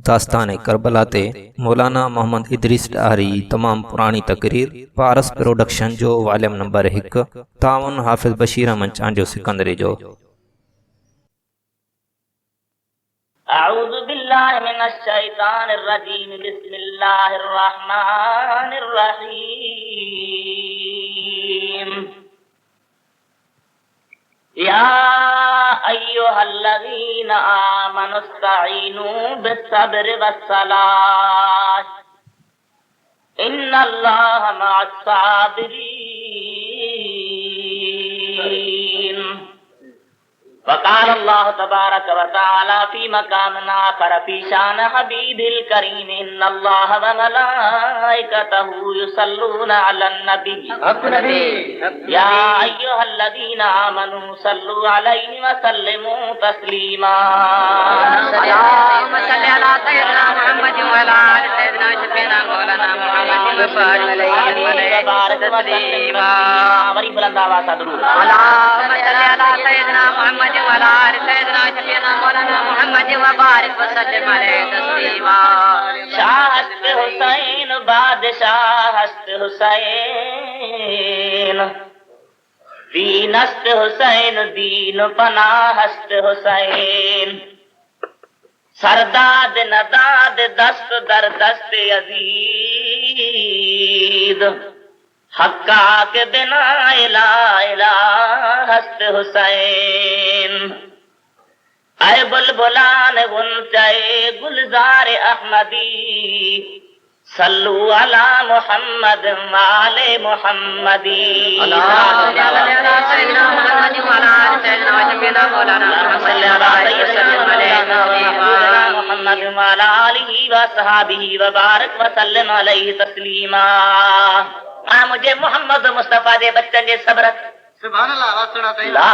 दास्तान करबला ते मौलाना मोहम्मद इदरीस डारी तमाम पुरानी तकरीर पारस प्रोडक्शन जो वॉल्यूम नंबर 1 तावन हाफिज बशीर अहमद चांजो सिकंदरी जो। अऊज़ु बिल्लाहि मिनश शैतानिर रजीम बिस्मिल्लाहिर रहमानिर रहीम। या अय्युहल्लज़ीना आमनुस्तईनू बिस्सब्रि वस्सलाह इन्नल्लाहा मअस्साबिरीन। वक़ाल अल्लाह तबारक व तआला फी मकामिन आखर फी शान हबीबिल करीम इन्नल्लाहा व मलाइकतहू युसल्लूना अलन नबी या अय्युहल्लज़ीना आमनू सल्लु अलैहि व सल्लिमू तस्लीमा। अल्लाहुम्मा सल्लि अला सय्यिदिना मुहम्मद व अला आलि सय्यिदिना शफीना मौलाना मुहम्मद व बारिक तस्लीमा। बड़ी बुलंद आवाज़ से दुरूद। अल्लाहुम्मा सल्लि अला सय्यिदिना मुहम्मद व अला आलि सय्यिदिना शफीना मौलाना मुहम्मद व बारिक वसल्लिम अलैहि तस्लीमा। शाहस्त हुसैन बादशाहस्त हुसैन दीनस्त हुसैन दीन पनाहस्त हुसैन। सरदाद नदाद दस्त दर दस्त यजीद हक्का के बिना इला इला हस्त हुसैन। अय बुलबुलान गुंचाए गुलजार अहमदी सल्लु अला मुहम्मद वाले मुहम्मदी। मुहम्मद वाला आलिही व सहाबिही व बारक व सल्लम अलैहि तस्लीमा। मुझे मोहम्मद मुस्तफा दे बच्चन जे सबरत सुभान अल्लाह वासना तैला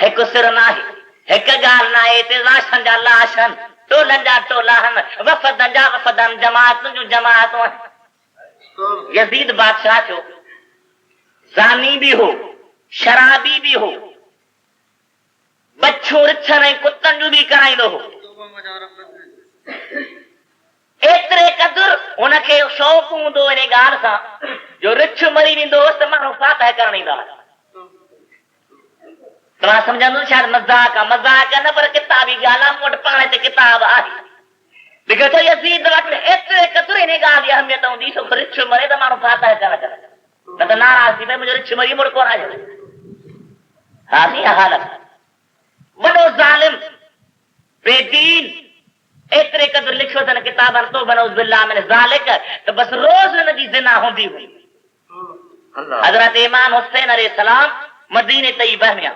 एक सिर नाही एक गाल ना ते लाशन जा लाशन टोलन जा टोलाहन वफद जा वफदन जमात जो जमात। यजीद बादशाह जो जानी भी हो शराबी भी हो बच्चों रिछन कुत्तन जो भी कराइंदो हो एतरे कदुर उनके शौक़ हूंदो इन ॻाल्हि सां जो रिछ मरी वेंदो त माण्हू फातह करण ईंदा। तव्हां सम्झंदो शायदि मज़ाक आहे न पर किताबी ॻाल्हि आहे। मूं वटि पाण ते किताब आहे लिखियो अथव यज़ीद वटि एतरे कदुर इन ॻाल्हि जी अहमियत हूंदी सो रिछ मरे त माण्हू फातह करण न त नाराज़ थी पए मुंहिंजो रिछ मरी मुड़ कोन आयो। हा नी हालत वॾो ज़ालिम बेदीन एतरे कदुर लिखियो अथनि किताबनि तो बनौज़ बिल्लाह मिन ज़ालिक त बस रोज़ हुन जी ज़िना हूंदी हुई। हज़रत इमाम हुसैन अलैहिस्सलाम मदीने तैयबा में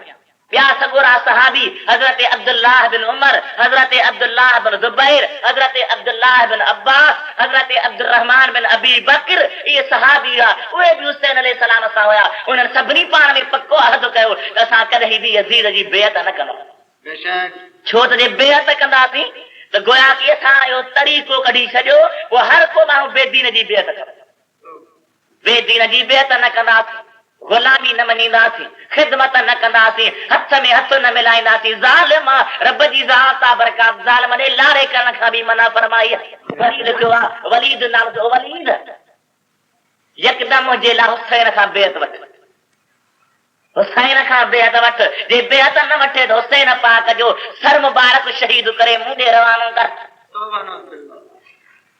ॿिया सॻोरा सहाबी हज़रत अब्दुल्लाह बिन उमर हज़रत अब्दुल्लाह बिन ज़ुबैर हज़रत अब्दुल्लाह बिन अब्बास हज़रत अब्दुर्रहमान बिन अबी बकर ये सहाबी हुआ उहे भी हुसैन अलैहिस्सलाम सां हुआ। उन्हनि सभिनी पाण में पक्को अहद कयो त असां कॾहिं बि यज़ीद जी बेअत न कंदासीं। छो त जे बेअत कंदासीं त गोया कि असां इहो तरीक़ो कढी छॾियो वो हर को माण्हू बेदीन जी बेअत करे बेदीन जी बेअत न कंदासीं गुलामी न मञींदासीं ख़िदमत न कंदासीं हथ में हथ न मिलाईंदासीं। ज़ालिम रब जी ज़ात आहे बरकात ज़ालिम ॾे लारे करण खां बि मना फरमाई आहे। वलीद थियो आहे वलीद नाम जो वलीद यकदम जे ला हुसैन खां बेअत वठ हुसैन खां बेअत वठ जे बेअत न वठे त हुसैन पाक जो सर मुबारक शहीद करे मूं ॾे रवानो कर।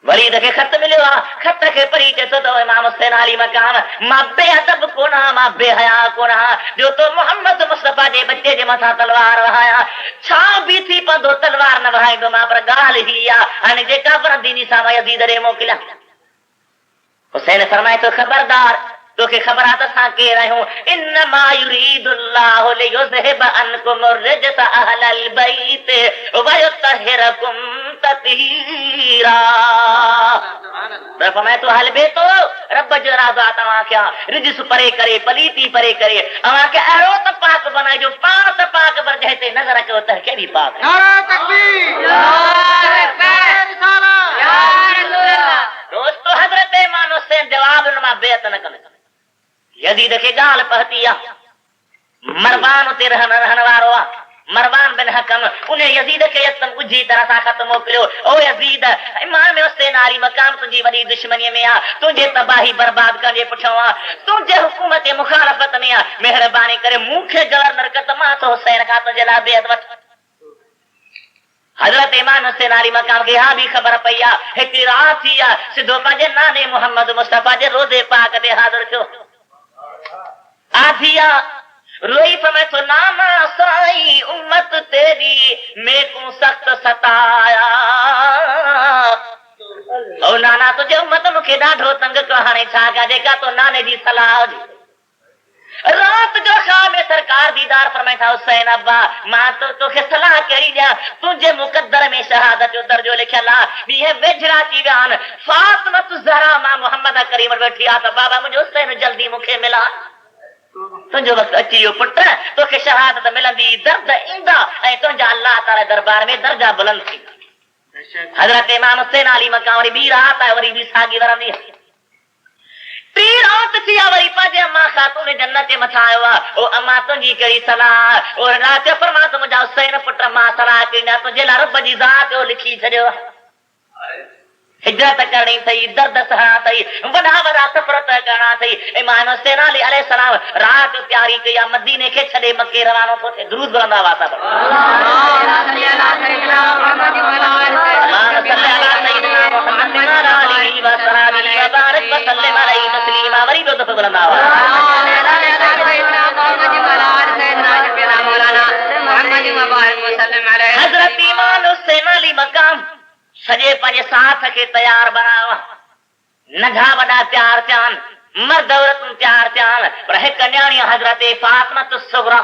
वलीद खे ख़त मिलियो आहे ख़त खे पढ़ी चए थो त इमाम हुसैन अली मकाम मां बेअदब कोन आहियां मां बेहया कोन आहियां जो तो मोहम्मद मुस्तफा जे बच्चे जे मथां तलवार वहाया छा बि थी पवंदो तलवार न वहाईंदो मां पर ॻाल्हि ही आहे हाणे जेका पर दीनी सां मां यज़ीद ॾे मोकिलियां। हुसैन फरमाए थो ख़बरदार तोखे ख़बर आहे त असां केर आहियूं। इन्नमा युरीदुल्लाहु लियुज़हिब अन्कुम अर्रिजस अहलल बैत व युतहिरकुम तत्हीरा। फरमाए तो हल बेतो रब जो इरादो आहे तव्हां खे रिजिस परे करे पलीती परे करे अव्हां खे अहिड़ो त पाक बनाए जो पाण त पाक पर जंहिं ते नज़र कयो त कहिड़ी पाक। नारा तकबीर नारे रिसालत या रसूल अल्लाह। दोस्तो हज़रत इमाम हुसैन जवाब न मां बेअत न कंदुसि। यज़ीद खे ॻाल्हि पहुती आहे मरवान ते रहण वारो आहे मरवान बिन हकम उन्हें यजीद के यतम गुजी तरह सा खत्म मोकिलियो। ओ यजीद ईमान में उससे नारी मकाम तुंहिंजी वॾी दुश्मनी में आ, तुंहिंजे तबाही बर्बाद करण जे पुठियां आ, तुंहिंजे हुकूमत मुखालफत में आ। मेहरबानी करे मूंखे गवर्नर कर त मां तो हुसैन खां तुंहिंजे लाइ बेअद वठ। हजरत ईमान हुसैन अली मकाम खे हा भी ख़बर पई आ। हिकड़ी रात थी आ, सिधो पंहिंजे नाने मोहम्मद मुस्तफा जे रोज़े पाक ते हाज़िर थियो। आधिया रोई फरमाए तो नाना साईं उम्मत तेरी मेकू सख्त सताया। ओ नाना तुझे उम्मत मूंखे ॾाढो तंग कयो, हाणे छा कयां? जेका तो नाने जी सलाह हुजे। रात जो ख्वाब में सरकार दीदार फरमाए था हुसैन अब्बा मां तो तोखे सलाह करी ॾियां, तुंहिंजे मुक़द्दर में शहादत जो दर्जो लिखियल आ। ॿीं वेझड़ा थी विया आहिनि, फातिमा ज़हरा मां मोहम्मद करीम वेठी आ त बाबा मुंहिंजो हुसैन जल्दी मूंखे मिला। तुंहिंजो वक़्तु अची वियो पुट, तोखे शहादत मिलंदी, दर्द ईंदा ऐं तुंहिंजा अल्लाह ताला दरबार में दर्जा बुलंद थींदा। हज़रत इमाम हुसैन अली मकाम वरी ॿी रात आहे, वरी ॿी साॻी वरंदी। टी रात थी आहे, वरी पंहिंजे अम्मा ख़ातून जन्नत जे मथां आयो आहे। ओ अम्मा तुंहिंजी कहिड़ी सलाह? और रात जो फरमायो त मुंहिंजा हुसैन पुट मां सलाह कई न, तुंहिंजे लाइ रब जी ज़ात जो लिखी छॾियो। हिजरत करणी अथई, दर्द सहणा अथई, वॾा वॾा सफ़र तय करणा अथई। इमाम हुसैन अलैहिस्सलाम रात तयारी कई आहे, मदीने खे छॾे मके रवानो थो थिए। दुरूद बुलंदा हुआ था। वरी ॿियो दफ़ो बुलंदा हुआ। हज़रत इमाम हुसैन अली मकाम सॼे पंहिंजे साथ खे तयार बनायो। नंढा वॾा तयार थिया आहिनि, मर्द औरतूं तयार थिया आहिनि, पर हिकु न्याणी हज़रत फातिमा सुग़रा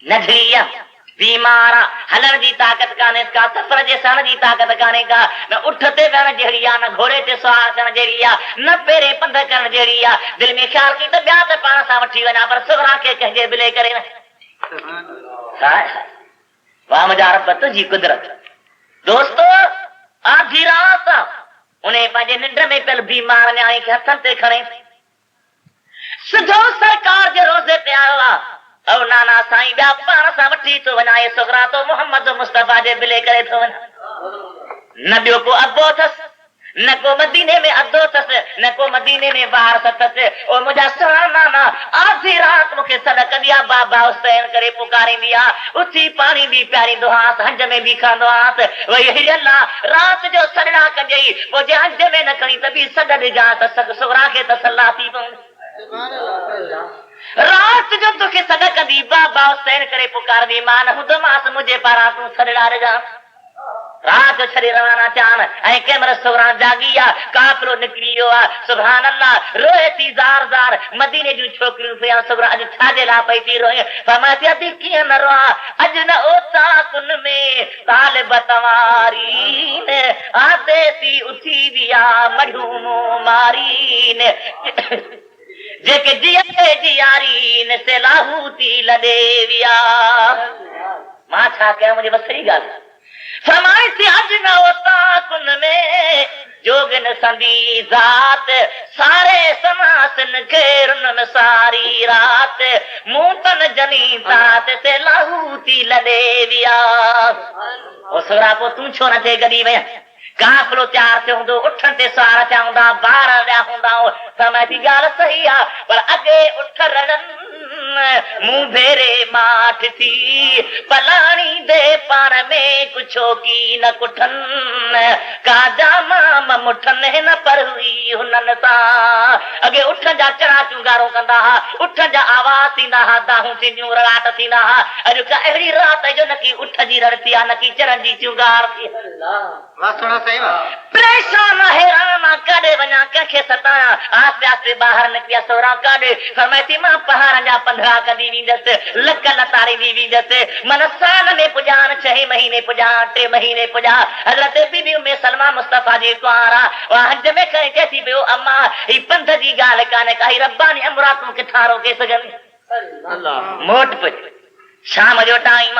नंढी आहे, बीमार आहे, हलण जी ताक़त कान्हे का, सफ़र जे सहण जी ताक़त कान्हे का, न उठ ते वेहण जहिड़ी आहे, न घोड़े ते सुवार करण जहिड़ी आहे, न पेरे पंध करण जहिड़ी आहे। दिलि में ख़्याल कई त ॿिया त पाण सां वठी वञा, पर सुग़रा खे कंहिंजे बिले करे न। वाह मुंहिंजा रब तुंहिंजी कुदरत। दोस्तो आधी रात उन्हें पंहिंजे निंड में पियल बीमार न्याणी खे हथनि ते खणे सिधो सरकार जे रोज़े ते आयो आहे। ओ नाना साईं ॿिया पाण सां वठी थो वञा, हे सुग़रा तो मोहम्मद मुस्तफा जे बिले करे थो वञा। न ॿियो को अबो अथसि, न को मदीने में अदो अथसि, न को मदीने में वारस अथसि। ओ मुंहिंजा सुहिणा नाना आधी रात मूंखे सॾ कंदी आहे, बाबा हुसैन करे पुकारींदी आहे। उथी पाणी बि प्यारींदो आहियां, हंज में बि खणंदो आहियां। वही हिरियल आहे, रात जो सॾड़ा कजई, पोइ जे हंज में न खणी त बि सॾ ॾिजां त सुग़रा खे तसल्ला थी पवंदी। रात जो तोखे सॾ कंदी, बाबा हुसैन करे पुकारंदी, मां न हूंदोमांसि, मुंहिंजे पारां तूं सॾड़ा ॾिजां। रात जो छॾे रवाना थिया आहिनि ऐं कंहिं महिल सुग़रा जागी आहे, काफ़िलो निकिरी वियो आहे। सुभान अल्लाह, रोए थी ज़ार ज़ार। मदीने जूं छोकिरियूं पिया, सुग़रा अॼु छाजे लाइ पई थी रोए? फरमाए थी अॼु कीअं न रोआ, अॼु न ओता कुन में तालिब तवारी ने आते सी उथी विया मढ़ूमो मारी ने जेके जिये जियारी ने से लाहू थी लॾे विया। मां छा कयां, मुंहिंजी बसि सही ॻाल्हि। फरमाए थी अॼु न होता कुन में जोगन संदी ज़ात, सारे समासन खे रुन में सारी रात, मूं तन जनी तात से लाहू थी लॾे विया। ओ सुग़रा पोइ तूं छो न थिए गॾी वञ? काफ़िलो तयार थियो हूंदो, उठण ते सवार थिया हूंदा, ॿार विया हूंदा। फरमाए थी ॻाल्हि सही आहे, पर अॻे उठ रड़नि मुंह भेरे माठ थी, पलाणी दे पाण में कुछो की न कुठन, काजा माम मुठन न पर हुई हुननि सां। अॻे उठ जा चढ़ा चुंगारो कंदा हा, उठ जा आवाज़ थींदा हा, दाहूं थींदियूं, रड़ाट थींदा हा। अॼु का अहिड़ी रात जो न की उठ जी रड़ थी आहे, न की चढ़नि जी चुंगार थी। परेशान हैरान काॾे वञा, कंहिंखे सताया, आस्ते आस्ते ॿाहिरि निकिरिया सोरा काॾे। फरमाए थी मां पहाड़नि जा 15 कंदी वेंदसि, लक लतारींदी वेंदसि, मन साल में पुॼा, 6 महीने पुॼा, 3 महीने पुॼा। हज़रत बीबी उम्मे सलमा मुस्तफा जी कुंवारा हज में खणी चए थी पियो अम्मा ही पंध जी ॻाल्हि कान्हे का, ही रब्बानी अमरातूं किथां रोके सघनि। मोट पुॼ, शाम जो टाइम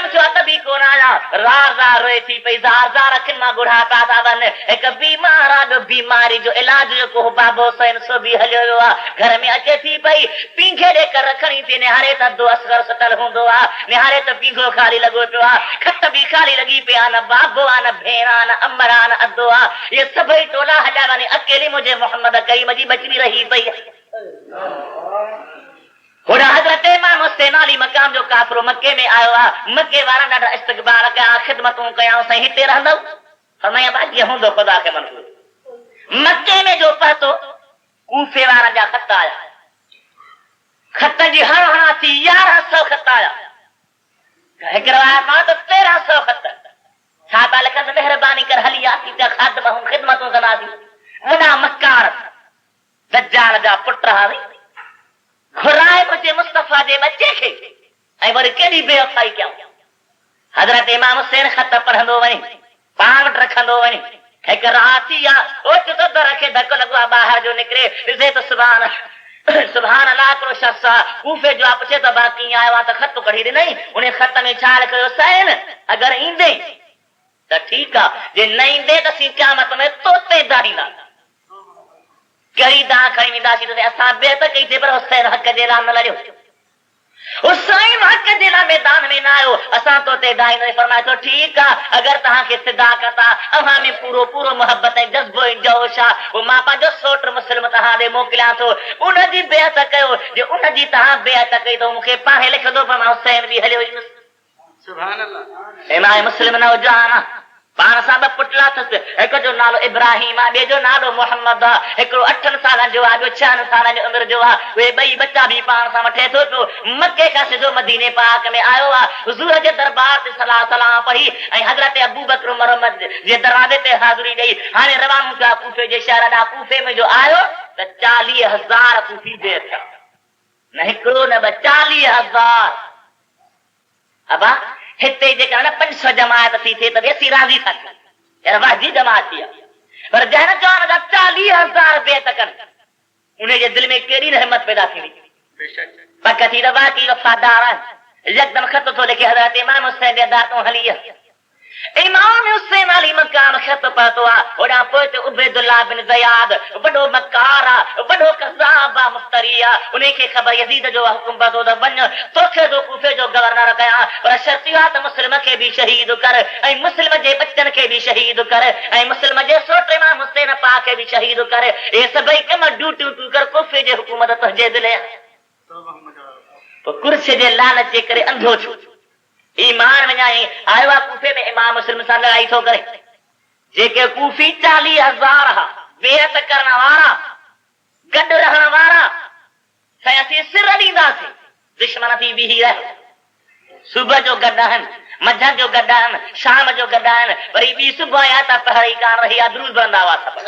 थियो त बि कोन आया। ज़ार ज़ार रोए थी पई, ज़ार ज़ार अखियुनि मां गुढ़ा पिया था वञनि। हिकु बीमार आहे, बीमारी जो इलाज जेको बाबो हुसैन सो बि हलियो वियो आहे। घर में अचे थी पई, पींघे ॾे कर रखणी थी, निहारे त अधु असगर सटल हूंदो आहे, निहारे त पींघो ख़ाली लॻो पियो आहे, खट बि ख़ाली लॻी पई आहे, न बाबो आहे, न भेण आहे, न अमर आहे, न अधो आहे। इहे सभई टोला हलिया वञे, अकेली मुंहिंजे मोहम्मद करीम जी बचड़ी रही पई। होॾा हज़रत इमाम हुसैन अली मक़ाम जो काफ़िरो मके में आयो आहे। मके वारा ॾाढा इस्तक़बाल कया, ख़िदमतूं कयाऊं, साईं हिते रहंदव? फरमाया बा जीअं हूंदो ख़ुदा खे मंज़ूर। मके में जो पहुतो, कूफे वारनि जा ख़त आया, ख़त जी हणा थी 1100 ख़त आया। हिकु रवायत मां त 1300 ख़त। छा था लिखनि? महिरबानी कर हली आसीं त ख़ादमूं ख़िदमतूं कंदासीं। वॾा मकार दज्जाल जा पुट हावी घुराए मुंहिंजे मुस्तफ़ा जे बचे खे, ऐं वरी केॾी बेवफ़ाई कयूं। हज़रत इमाम हुसैन ख़त पढ़ंदो वञे, पाण वटि रखंदो वञे। हिकु राति आहे, ओचितो दर खे धक लॻो आहे, ॿाहिरि जो निकिरे, ॾिसे त सुभान अल्लाह हिकिड़ो शख़्स आहे, कूफे जो आहे। पुछे त बा कीअं आयो आहे? त ख़त कढी ॾिनई। उन ख़त में छा लिखियो? हुसैन अगरि ईंदे त ठीकु आहे, जे न ईंदे त असीं क़यामत में तोते दाहींदा, कहिड़ी दाह खणी वेंदासीं। त असां बेहत कईसीं, पर हुसैन हक़ जे लाइ न लड़ियो, हुसैन हक़ जे लाइ मैदान में न आयो, असां तोते दाहींदासीं। फरमाए थो ठीकु आहे, अगरि तव्हांखे सिदाकत आहे, अव्हां में पूरो पूरो मोहबत ऐं जज़्बो ऐं जोश आहे, पोइ मां पंहिंजो सोट मुस्लिम तव्हां ॾे मोकिलियां थो, उनजी बेहत कयो। जे उनजी तव्हां बेहत कई त मूंखे पाण लिखंदो, पर मां हुसैन बि हलियो वयुसि। सुभान अल्लाह। इमाम मुस्लिम नौजवान आहे, पाण सां ॿ पुटला अथसि, हिकु जो नालो इब्राहिम आहे, ॿिए जो नालो मोहम्मद आहे। हिकिड़ो 8 सालनि जो आहे, ॿियो 6 सालनि जी उमिरि जो आहे। उहे ॿई बच्चा बि पाण सां वठे थो पियो। मके खां सिधो मदीने पाक में आयो आहे। हुज़ूर जे दरबार ते सलाह सलाम पढ़ी, ऐं हज़रत अबू बकर उमर जे दरवाज़े ते हाज़िरी ॾेई हाणे रवानो थिया कूफे जे शहर ॾांहुं। कूफे में जो आयो त 40,000 कूफी दे थिया, न हिकिड़ो न ॿ, 40,000। अबा हिते जेका न 500 जमायत थी थिए त बेसी राज़ी था थियनि, वाजी जमात थी आहे। पर जंहिं चवण जा 40,000 बेत कनि, उनजे दिलि में केॾी रहमत पैदा थींदी। पक थी त बाक़ी वफ़ादार आहिनि। यकदम ख़त थो लिखे, हज़रत इमाम हुसैन जे दातों हली आहे। इमाम हुसैन अली मक़ाम ख़त पहुतो आहे। होॾां पोइ त उबैदुल्लाह बिन ज़ियाद वॾो मकार आहे, वॾो कज़ाब आहे, मुफ़्तरी आहे। उनखे ख़बर यज़ीद जो हुकुम पहुतो त वञ, तोखे जो कूफे जो गवर्नर कयां, पर शर्त इहा त मुस्लिम खे बि शहीद कर, ऐं मुस्लिम जे बच्चनि खे बि शहीद कर, ऐं मुस्लिम जे सोट इमाम हुसैन पाक खे बि शहीद कर। इहे सभई कम ड्यूटियूं तूं कर, कूफे जे हुकूमत तुंहिंजे दिलि। पोइ कुर्सी जे लालच जे करे अंधो छो ईमान वञाए आयो आहे कूफे में, इमाम मुस्लिम सां लड़ाई थो करे। जेके कूफी 40,000 हा, बेहत करण वारा, गॾु रहण वारा, साईं असीं सिर ॾींदासीं, दुश्मन थी बीही रहे। सुबुह जो गॾु आहिनि, मंझंदि जो गॾु आहिनि, शाम जो गॾु आहिनि, वरी ॿी सुबुह आया त पहरी कान रही आहे, दुरूद पढ़ंदा हुआ सभु।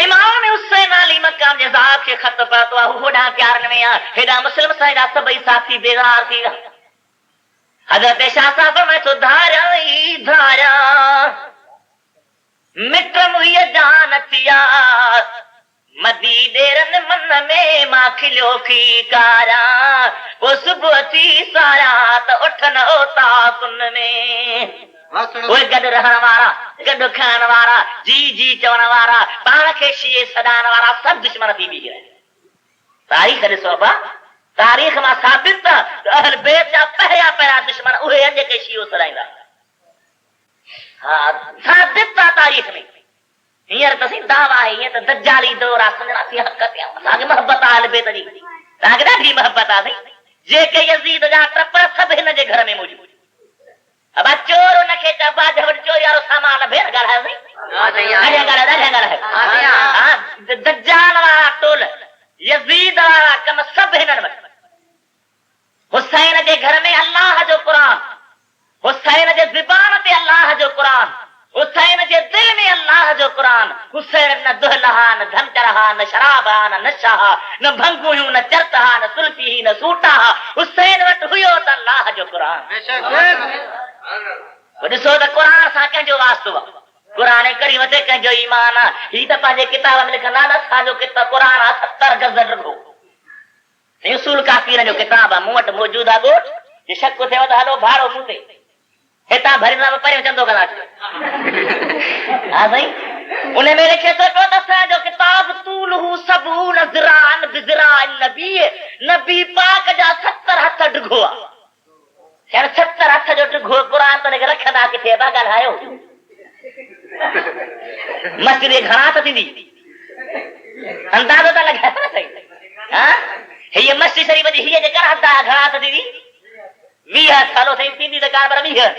इमाम हुसैन अली मक़ाम जे ज़ात खे ख़त पहुतो आहे, होॾां प्यारनि में आहे, हेॾां मुस्लिम सां हेॾा सभई साथी बेज़ार थी विया। हज़रत शाह साहब में तो धारा ई धारा मिट मुहिय जान थिया, मदी डेरन मन में मां खिलियो खी कारा, वो सुबुह थी सारा त उठन ओता कुन में। उहे गॾु रहण वारा, गॾु खाइण वारा, जी जी चवण वारा, पाण खे शीए सॾाइण वारा, सभु दुश्मन थी बीह रहे। तारीख़ ॾिसो बा, तारीख़ मां साबित त अहल बैत जा पहिरियां दुश्मन उहे आहिनि जेके शीओ सॾाईंदा। हा, साबित आहे तारीख़ में। हींअर त साईं दावा आहे, हीअं त दज्जाली दौर आहे, सम्झणासीं हक़ ते असांखे मोहबत आहे अहल बैत जी, तव्हांखे ॾाढी मोहबत आहे साईं। जेके यज़ीद जा टपर सभु हिन जे घर में मौजूद। अब चोर उनखे चइबो जब चोरी वारो सामान भेण ॻाल्हायो साईं, दज्जाल वारा टोल, यज़ीद वारा कम सभु हिननि वटि। हुसैन जे घर में अल्लाह जो क़ुरान, हुसैन जे ज़बान ते अल्लाह जो क़ुरान, हुसैन जे दिल में अल्लाह जो कुरान हुसैन न दुहलहा न धनचरहा न शराबहा न नशाहा न भंगुहू न चरतहा न सुल्फी न सूटाहा हुसैन वट हुयो त अल्लाह जो कुरान ॾिसो त कुरान सां कंहिंजो वास्तो आहे कुरान करीम ते कंहिंजो ईमान आहे ही त पंहिंजे किताब में लिखंदा न असांजो किताब कुरान आहे 70 गज़ रुॻो उसूल काफ़ीर जो किताब आहे मूं वटि मौजूद आहे ॻोठ जे शक थिएव त हलो भाड़ो मूं ते हितां भरींदा परियों चंदो कंदा हा साईं उन में लिखे थो पियो त असांजो किताब तूलहू सबून ज़िराअन बिज़िराअन नबी नबी पाक जा 70 हथ ढिघो आहे यानी 70 हथ जो ढिघो कुरान त रखंदा किथे बा ॻाल्हायो मस्जिद घणा त थींदी अंदाज़ो त लॻाए न सही हा हीअ मस्जिद शरीफ़ जी हीअ जेका हद आहे घणा त थींदी 20 हथ हलो साईं थींदी त कान पर 20 हथ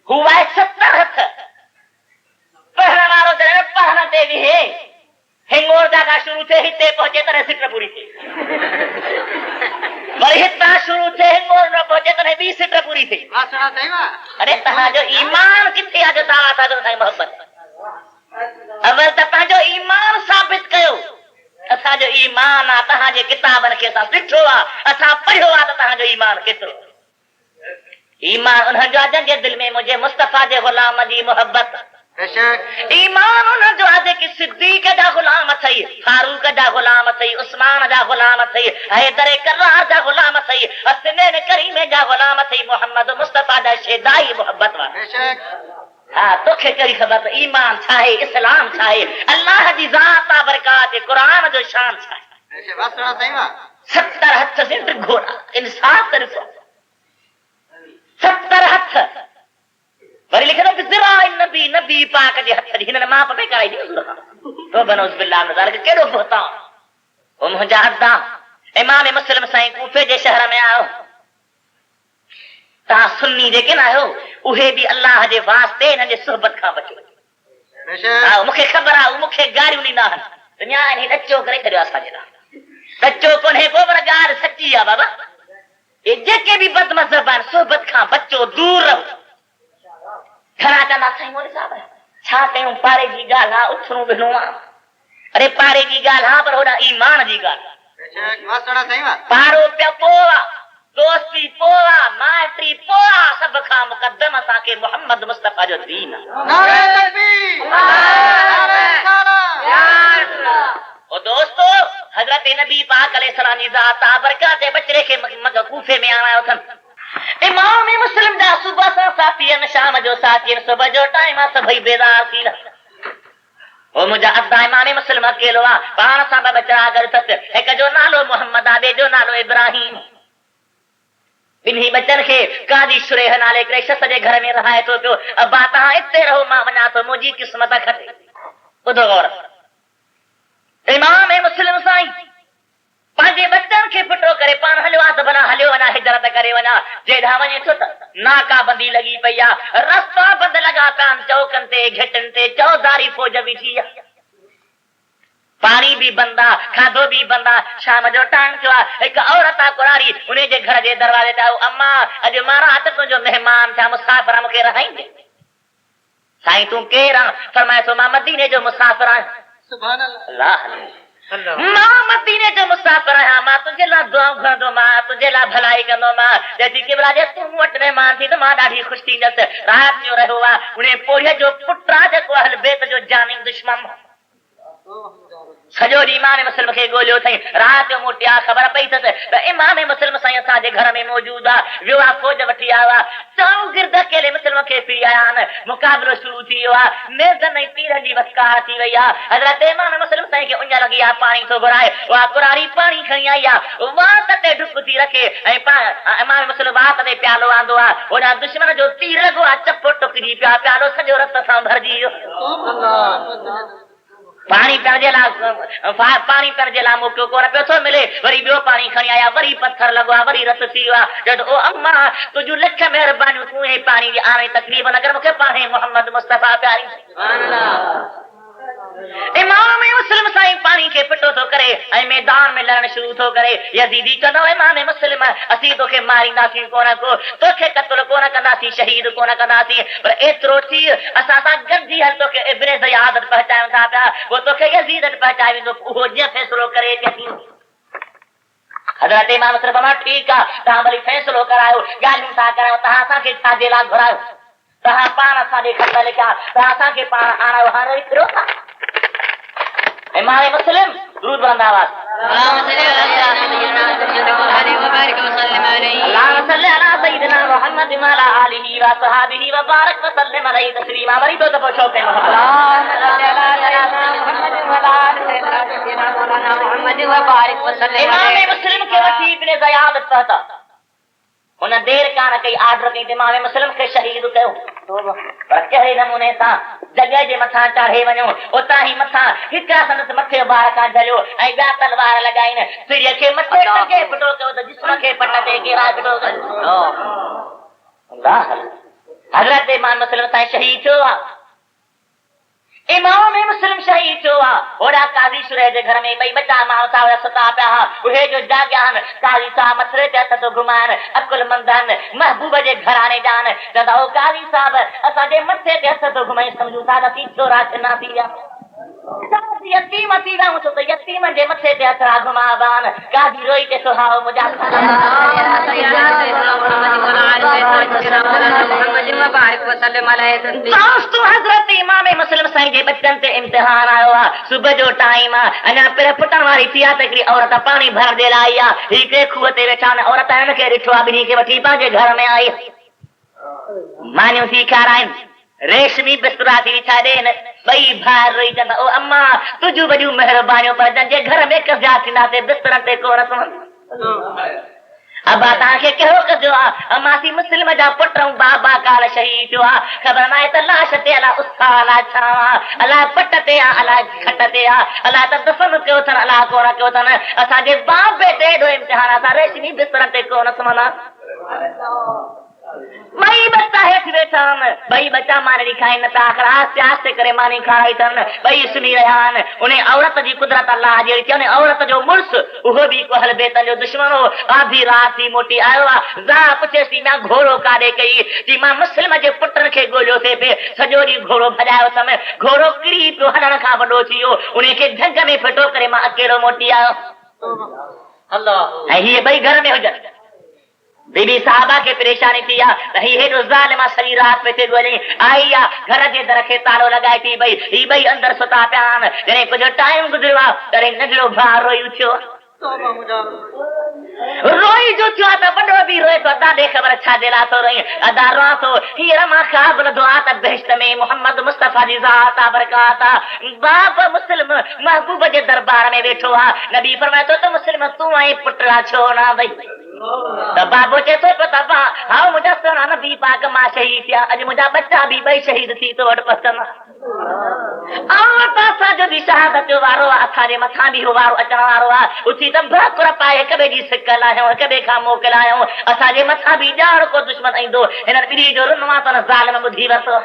हू आहे 70 हथ पढ़ण वारो जॾहिं पढ़ण ते विहे हिंगोर जा शुरू थिए हिते पहुचे तॾहिं सिट पूरी थिए वरी हितां शुरू थिए हिंगोर न पहुचे तॾहिं ॿी सिट पूरी थिए अरे तव्हांजो ईमान किथे आहे जो तव्हां असांजो साईं मोहब्बत अवल त पंहिंजो ईमान साबित कयो असांजो ईमान आहे तव्हांजे किताबनि खे असां ॾिठो आहे असां पढ़ियो आहे त तव्हांजो ईमान केतिरो ईमान उन्हनि जो जंहिंजे दिलि में मुंहिंजे मुस्तफ़ा जे ग़ुलाम जी मोहब्बत ईमान उन जो आहे जेकी सिद्दीक़ जा ग़ुलाम अथई फारूक जा ग़ुलाम अथई उस्मान जा ग़ुलाम अथई हैदर करार जा ग़ुलाम अथई हसनैन करीम जा ग़ुलाम अथई मोहम्मद मुस्तफ़ा जा शेदाई मोहब्बत वारा हा तोखे कहिड़ी ख़बर त ईमान छा आहे इस्लाम छा आहे अल्लाह जी ज़ात आहे बरकात क़ुरान जो शान छा आहे 70 हथ से ढिघोड़ा इंसाफ ॾिसो 70 हथ वरी लिखंदो ज़िराअन नबी नबी पाक जे हथ जी हिननि माप पे कराई दी तो बनौस बिल्लाह नज़ार के केड़ो बहतान ओ मुंहिंजा अदा इमाम मुस्लिम साईं कूफे जे शहर में आयो तव्हां सुन्नी जेके न आहियो उहे बि अल्लाह जे वास्ते हिन जे सोहबत खां बचो हा मूंखे ख़बर आहे मूंखे गारियूं ॾींदा आहिनि दुनिया हिन ॾचो करे छॾियो असांजे लाइ ॾचो कोन्हे को पर ॻाल्हि सची आहे बाबा ये जेके बि बदमज़हब आहिनि सोहबत खां बचो दूर रहो घणा चवंदा साईं मोदी साहब छा कयूं पारे जी ॻाल्हि आहे उथणो विहणो आहे अरे पारे जी ॻाल्हि आहे पर होॾा ईमान जी ॻाल्हि पारो पिया पोइ आहे दोस्ती पोइ आहे माइटी पोइ आहे सभ खां मुक़दम असांखे मोहम्मद मुस्तफ़ा जो दीन ओ दोस्तो हज़रत नबी पाक अलैहिस्सलाम जी ज़ात बरकत बचड़े खे मग कूफे में आया अथनि इमाम मुस्लिम जा सुबह सां साथीअनि शाम जो साथीअनि सुबह जो टाइम आहे सभई बेदार थी ओ मुंहिंजा अदा इमाम मुस्लिम अकेलो आहे पाण सां ॿ बचड़ा गॾु अथसि हिक जो नालो मोहम्मद आहे ॿिए जो नालो इब्राहिम ॿिन्ही बचनि खे काजी शुरेह नाले हिकिड़े शख़्स जे घर में रहाए थो पियो अबा तव्हां हिते रहो मां वञा थो मुंहिंजी क़िस्मत खटे ॿुधो गौर इमाम मुस्लिम साईं पंहिंजे बचनि खे फिटो करे पाण हलियो आहे त भला हलियो वञा हिजरत करे वञा जेॾां वञे थो त नाकाबंदी लॻी पई आहे रस्ता बंदि लॻा पिया आहिनि चौकनि ते घिटनि ते चौधारी फौज बीठी आहे पाणी बि बंदि आहे खाधो बि बंदि आहे शाम जो टाइम थियो आहे हिकु औरत आहे कुरारी उन जे घर जे दरवाज़े ते अम्मा अॼु मां राति तुंहिंजो महिमान थिया मुसाफ़िर मूंखे रहाईंदे साईं तूं केरु आहे फरमाए थो मां मदीने जो मुसाफ़िर आहियां मां मदीने जो मुसाफ़िर आहियां मां तुंहिंजे लाइ दुआऊं घुरंदो मां तुंहिंजे लाइ भलाई कंदो मां चएती कि भला जे तूं मूं वटि महिमान थी त मां ॾाढी ख़ुशि थींदसि राति जो रहियो आहे उन पोड़ीअ जो पुटु आहे जेको अहल बैत जो जानी दुश्मन सॼो ॾींहुं इमाम मुस्लिम खे ॻोल्हियो अथई राति जो मोटिया ख़बर पई अथसि त इमाम मुस्लिम साईं असांजे घर में मौजूदु आहे वियो आहे फौज वठी आयो आहे चऊं गिर्द अकेले मुस्लिम खे पी आया आहिनि मुक़ाबिलो शुरू थी वियो आहे नेज़नि ऐं तीरनि जी वसकार थी वई आहे हज़रत इमाम मुस्लिम साईं खे उञ लॻी आहे पाणी थो घुराए उहा कुरारी पाणी खणी आई आहे वात ते डुक थी रखे ऐं इमाम मुस्लिम वात ते प्यालो आंदो आहे होॾां दुश्मन जो तीर लॻो आहे चप टुकजी पिया प्यालो सॼो रत सां भरिजी वियो पाणी पीअण जे लाइ मोकिलियो कोन पियो थो मिले वरी ॿियो पाणी खणी आया वरी पत्थर लॻो आहे वरी रत थी वियो आहे चयो ओ अम्मा तुंहिंजूं लख महिरबानियूं तूं पाणी जी हाणे तकलीफ़ न कर मूंखे पाणी मोहम्मद मुस्तफ़ा प्यारी इमाम मुस्लिम साईं पानी के पिटो तो करे ऐं मैदान में लड़न शुरू तो करे। यजीदी चंदो इमाम मुस्लिम असी तो के मारींदासीं कोन को, तोखे कत्ल कोन कंदासीं, शहीद कोन कंदासीं, पर एतिरो थी असां सां गॾिजी हल तोखे इब्ने ज़ियाद पहचायूं था पिया, वो तोखे यजीद पहचाए वेंदो, उहो जीअं फ़ैसिलो करे अची। हज़रत इमाम मुस्लिम फरमाया ठीकु आहे, तव्हां भली फ़ैसिलो करायो, ॻाल्हियूं था करायो, तव्हां असांखे छाजे लाइ घुरायो, तव्हां पाण असांजे खत लिखिया, तव्हां असांखे पाण आणायो, हाणे फिरो था। इमाम मुस्लिम दुरूद बुलंद आवाज़ अल्लाहुम्मा सल्ली अला सय्यिदिना मुहम्मद व अला आलिहि व सहाबिहि व बारक व सल्लिम अलैहि तस्लीमा। वरी तो दफ़ो शौक़ है इमाम मुस्लिम के वठी इब्ने ज़ियाद पहुता, उन देर कान कई, आर्डर कई इमाम मुस्लिम के शहीद कयो, पर कहिड़े नमूने सां जॻह जे मथां चढ़े वञो, उतां ई मथां हिकड़ा संदसि मथे बार खां झलियो ऐं ॿिया तलवार लॻाइन, सिर खे मथे टंगे फिटो कयो त जिस्म खे पट ते घेरा फिटो कयो। हज़रत इमाम मुस्लिम साईं शहीद थियो आहे। इमाम मुस्लिम शहीद थियो आहे। ओड़ा काज़ी शुरैह जे घर में ॿई बचा माण्हू सां सता पिया हुआ, उहे जो जाॻिया आहिनि, काज़ी साहब मथरे ते हथ थो घुमाइनि, अकुलमंद आहिनि, महबूब जे घराणे जा आहिनि, चवंदा ओ काज़ी साहब असांजे मथे ते हथ थो घुमाई, सम्झूं था त असीं छोरा न थी विया, यतीम थी विया छो त यतीम जे मथे ते हथ घुमाइबा आहिनि। काज़ी रोई ते सुहाओ मुंहिंजा हज़रत इमाम मुस्लिम साईं जे बचन ते इम्तिहान आयो आहे। सुबुह जो टाइम आहे, अञा पिर फुटण वारी थी आहे त हिकिड़ी औरत पाणी भरण जे लाइ आई आहे। हिकिड़े खूह ते वेठा आहिनि, औरत हिनखे ॾिठो आहे, ॿिन्ही खे वठी पंहिंजे घर में आई, मानियूं थी खाराइनि, रेशमी बिस्तरा थी विछाए ॾेन, ॿई भाइर रोई चवंदा ओ अम्मा तुंहिंजूं वॾियूं महिरबानियूं, पर जंहिंजे घर में कज़ा थींदासीं बिस्तरनि ते कोन सुम्हनि। अबा तव्हांखे कहिड़ो कजो आहे? अमासी मुस्लिम जा पुट ऐं बाबा काल शहीद थियो आहे, ख़बर नाहे त लाश ते अलाए उस्ता अलाए छा अलाए पट ते आहे अलाए खट ते आहे, अलाए त दफ़न कयो अथनि अलाए कोन कयो अथनि। असांजे बाप बेटे हेॾो इम्तिहान, असां रेशमी बिस्तरनि ते कोन सुम्हंदा। ॿई बच्चा हेठि वेठा आहिनि, ॿई बच्चा मानी खाइनि नथा, आख़िर आस्ते आस्ते करे मानी खाराई अथनि, ॿई सुम्ही रहिया आहिनि। उन औरत जी कुदरत अल्लाह जहिड़ी थी, उन औरत जो मुड़ुसु उहो बि कोहल बेतन जो दुश्मन हो, आधी राति थी मोटी आयो आहे। ज़ा पुछेसि थी मां घोड़ो काॾे कई, थी मां मुस्लिम जे पुटनि खे ॻोल्हियो थिए पिए, सॼो ॾींहुं घोड़ो भॼायो अथमि, घोड़ो किरी पियो, हलण खां वॾो थी वियो, उन खे झंग में फिटो करे मां अकेलो मोटी आयो। ऐं हीअ ॿई घर में हुजनि। बीबी साहबा के परेशानी थी आहे त हीअ हेॾो ज़ालिम सॼी राति पे थिए ॻोल्ही आई आहे, घर जे दर खे तालो लॻाए थी ॿई, ही ॿई अंदरि सुता पिया आहिनि। जॾहिं कुझु टाइम गुज़रियो आहे तॾहिं नंढड़ो भाउ रोई उथियो, रोई जो थियो आहे त वॾो बि रोए थो, ॾाढे ख़बर छाजे लाइ थो रोई, अदा रोआं थो हींअर मां ख़्वाब लधो आहे त बहिश्त में मोहम्मद मुस्तफ़ा जी ज़ात बरकात बाप मुस्लिम महबूब जे दरबार में वेठो आहे। नबी फरमाए थो त मुस्लिम तूं आई पुट छो न भई, त बाबो चए थो पियो त हाउ मुंहिंजा सोना नबी पाक मां शहीद थिया, अॼु मुंहिंजा बच्चा बि ॿई शहीद थी तो वटि पहुचनि। असांजो बि शहादत जो वारो आहे, असांजे मथां बि वारो अचण वारो आहे। उथी त भाकुर पाए हिक ॿिए जी सिक लाहियूं, हिक ॿिए खां मोकिलायूं, असांजे मथां बि ॼाण को दुश्मन ईंदो, हिननि ॿिन्ही जो रुनवा त ज़ालिम ॿुधी वरितो,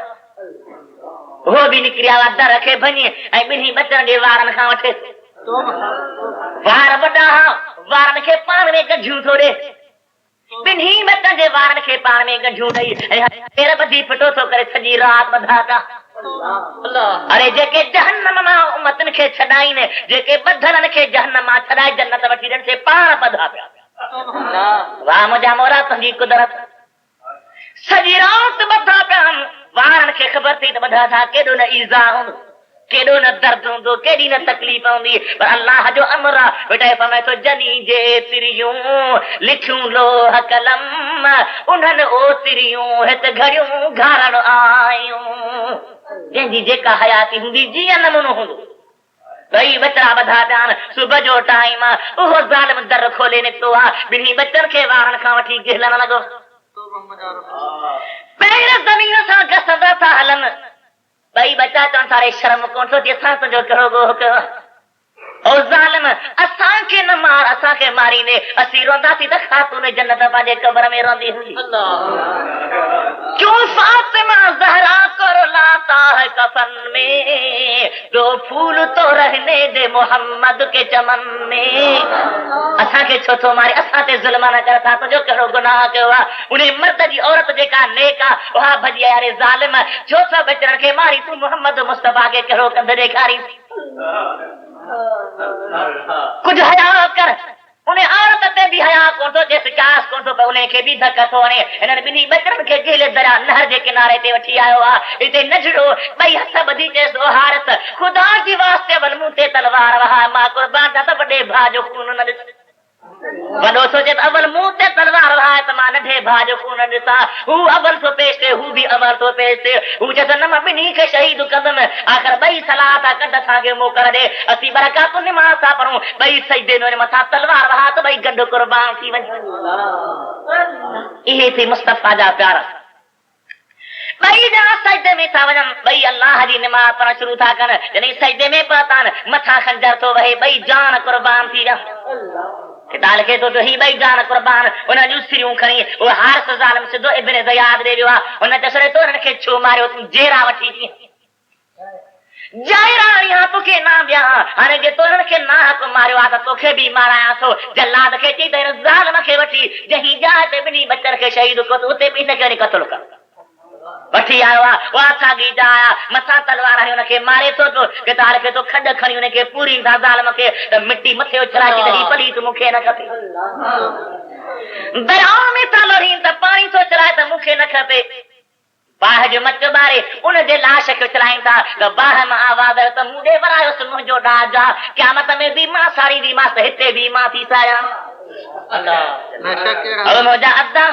उहो बि निकिरी आयो दर खे भञी ऐं ॿिन्ही बचनि जे वारनि खां वठे, वार वॾा वारनि खे पाण में गंढियूं थो ॾे, ॿिन्ही बचनि जे वारनि खे पाण में गंढियूं ॾेई पेर ॿधी फिटो थो करे सॼी राति ॿधा था। अरे जेके जहन्नम मां उम्मतनि खे छॾाइनि, जेके ॿधलनि खे जहन्नम मां छॾाए जन्नत वठी ॾियनि से पाण ॿधा पिया। वाह मुंहिंजा मोरा तुंहिंजी कुदरत, सॼी राति ॿधा पिया आहिनि। वारनि खे ख़बर थी त ॿधा था, केॾो न ईज़ा हूंदो, केॾो न दर्द हूंदो, केॾी न तकलीफ़ हूंदी, पर अल्लाह जो अमर आहे। बेटा फरमाए थो जनी जे तिरियूं लिखियूं लोह कलम, उन्हनि ओ तिरियूं हिते घड़ियूं घारण आयूं, जंहिंजी जेका हयाती हूंदी जीअं नमूनो हूंदो। ॿई बचड़ा ॿधा पिया आहिनि, सुबुह जो टाइम आहे, उहो ज़ालिम दर खोले निकितो आहे, ॿिन्ही बचनि खे वारनि खां वठी गिहलण लॻो, पेर ज़मीन सां घसंदा था हलनि। ॿई बचा चवनि सारे शर्म कोन थो अचे, असां तुंहिंजो कहिड़ो गोह कयो, ओ ज़ालिम असांखे न मार, असांखे मारींदे असीं रहंदासीं त ख़ातून जन्नत पंहिंजे क़बर में रहंदी हुई। क्यों फातिमा ज़हरा को रुलाता आता है कफन में, 2 फूल तो रहने दे मोहम्मद के चमन में। असा के छो तो मारे असा ते जुल्म न करता तो जो करो गुनाह के हुआ उन्हें मर्द जी औरत जेका नेका वहा भजिया यारे जालिम छो तो बचन के मारी तू मोहम्मद मुस्तफा के करो कंध देखारी कुछ हया कर। उन्हें औरत ते भी हया कोन तो जेस कास कोन तो उन्हें के भी धक्का थोने इन्हन बिनी बचन के गेले दरा नहर जे किनारे ते वठी आयो आ इते नजड़ो भई हथ बधी के सो हारत खुदा जी वास्ते वन मुंह ते तलवार वहा मां कुर्बान था बड़े भाजो खून न वॾो सोचे अवल मुंह ते तलवार वहा त मां नंढे भाउ जो खून ॾिसां हू अवल थो पेश थिए हू बि अवल थो पेश थिए हू चए न मां ॿिन्ही खे शहीद कंदुमि आख़िर ॿई सलाह था कढ असांखे मोकल ॾे असीं बरकातुन निमाज़ था पढ़ूं ॿई सजदे में मथां तलवार वहा त ॿई गंढ कुर्बान थी वञनि। इहे थी मुस्तफा जा प्यार ॿई ॼणा सजदे में था वञनि ॿई अल्लाह जी निमाज़ पढ़ण शुरू था कनि जॾहिं सजदे में पहुता मथां खंजर थो वहे ॿई जान कुर्बान थी विया दाल के तो ही भाई जान कुर्बान उन जूं सिरियूं खणी वो हारिस ज़ालिम सिधो इब्न ज़ियाद ॾे वियो आहे उन चसरे तो उन खे छो मारियो तूं जेरा वठी थी जायरा यहाँ तोखे ना ॿिया हाणे जे तो उन्हनि खे ना हक़ मारियो आहे त तोखे बि मारायां थो जल्लाद खे चई त हिन ज़ालिम खे वठी जंहिं जाइ ते ॿिन्ही बचर खे शहीद कयो उते बि हिन खे क़त्ल कर वठी आयो आहे उहा साॻी जाइ मथां तलवार हणी हुनखे मारे थो पियो किताल खे तो खॾ खणी हुनखे पूरी ज़ालिम खे त मिटी मथे उछलाए थी त ही पलीत मूंखे न खपे दरियाव में था लड़ी त पाणी थो चलाए त मूंखे न खपे बाहि जो मच ॿारे उन जे लाश खे उछलाइनि था त बाहि मां आवाज़ त मूं ॾे वरायोसि मुंहिंजो ॾाज आहे क़यामत में बि मां साड़ींदीमांसि त हिते बि मां थी सायां मुंहिंजा अदा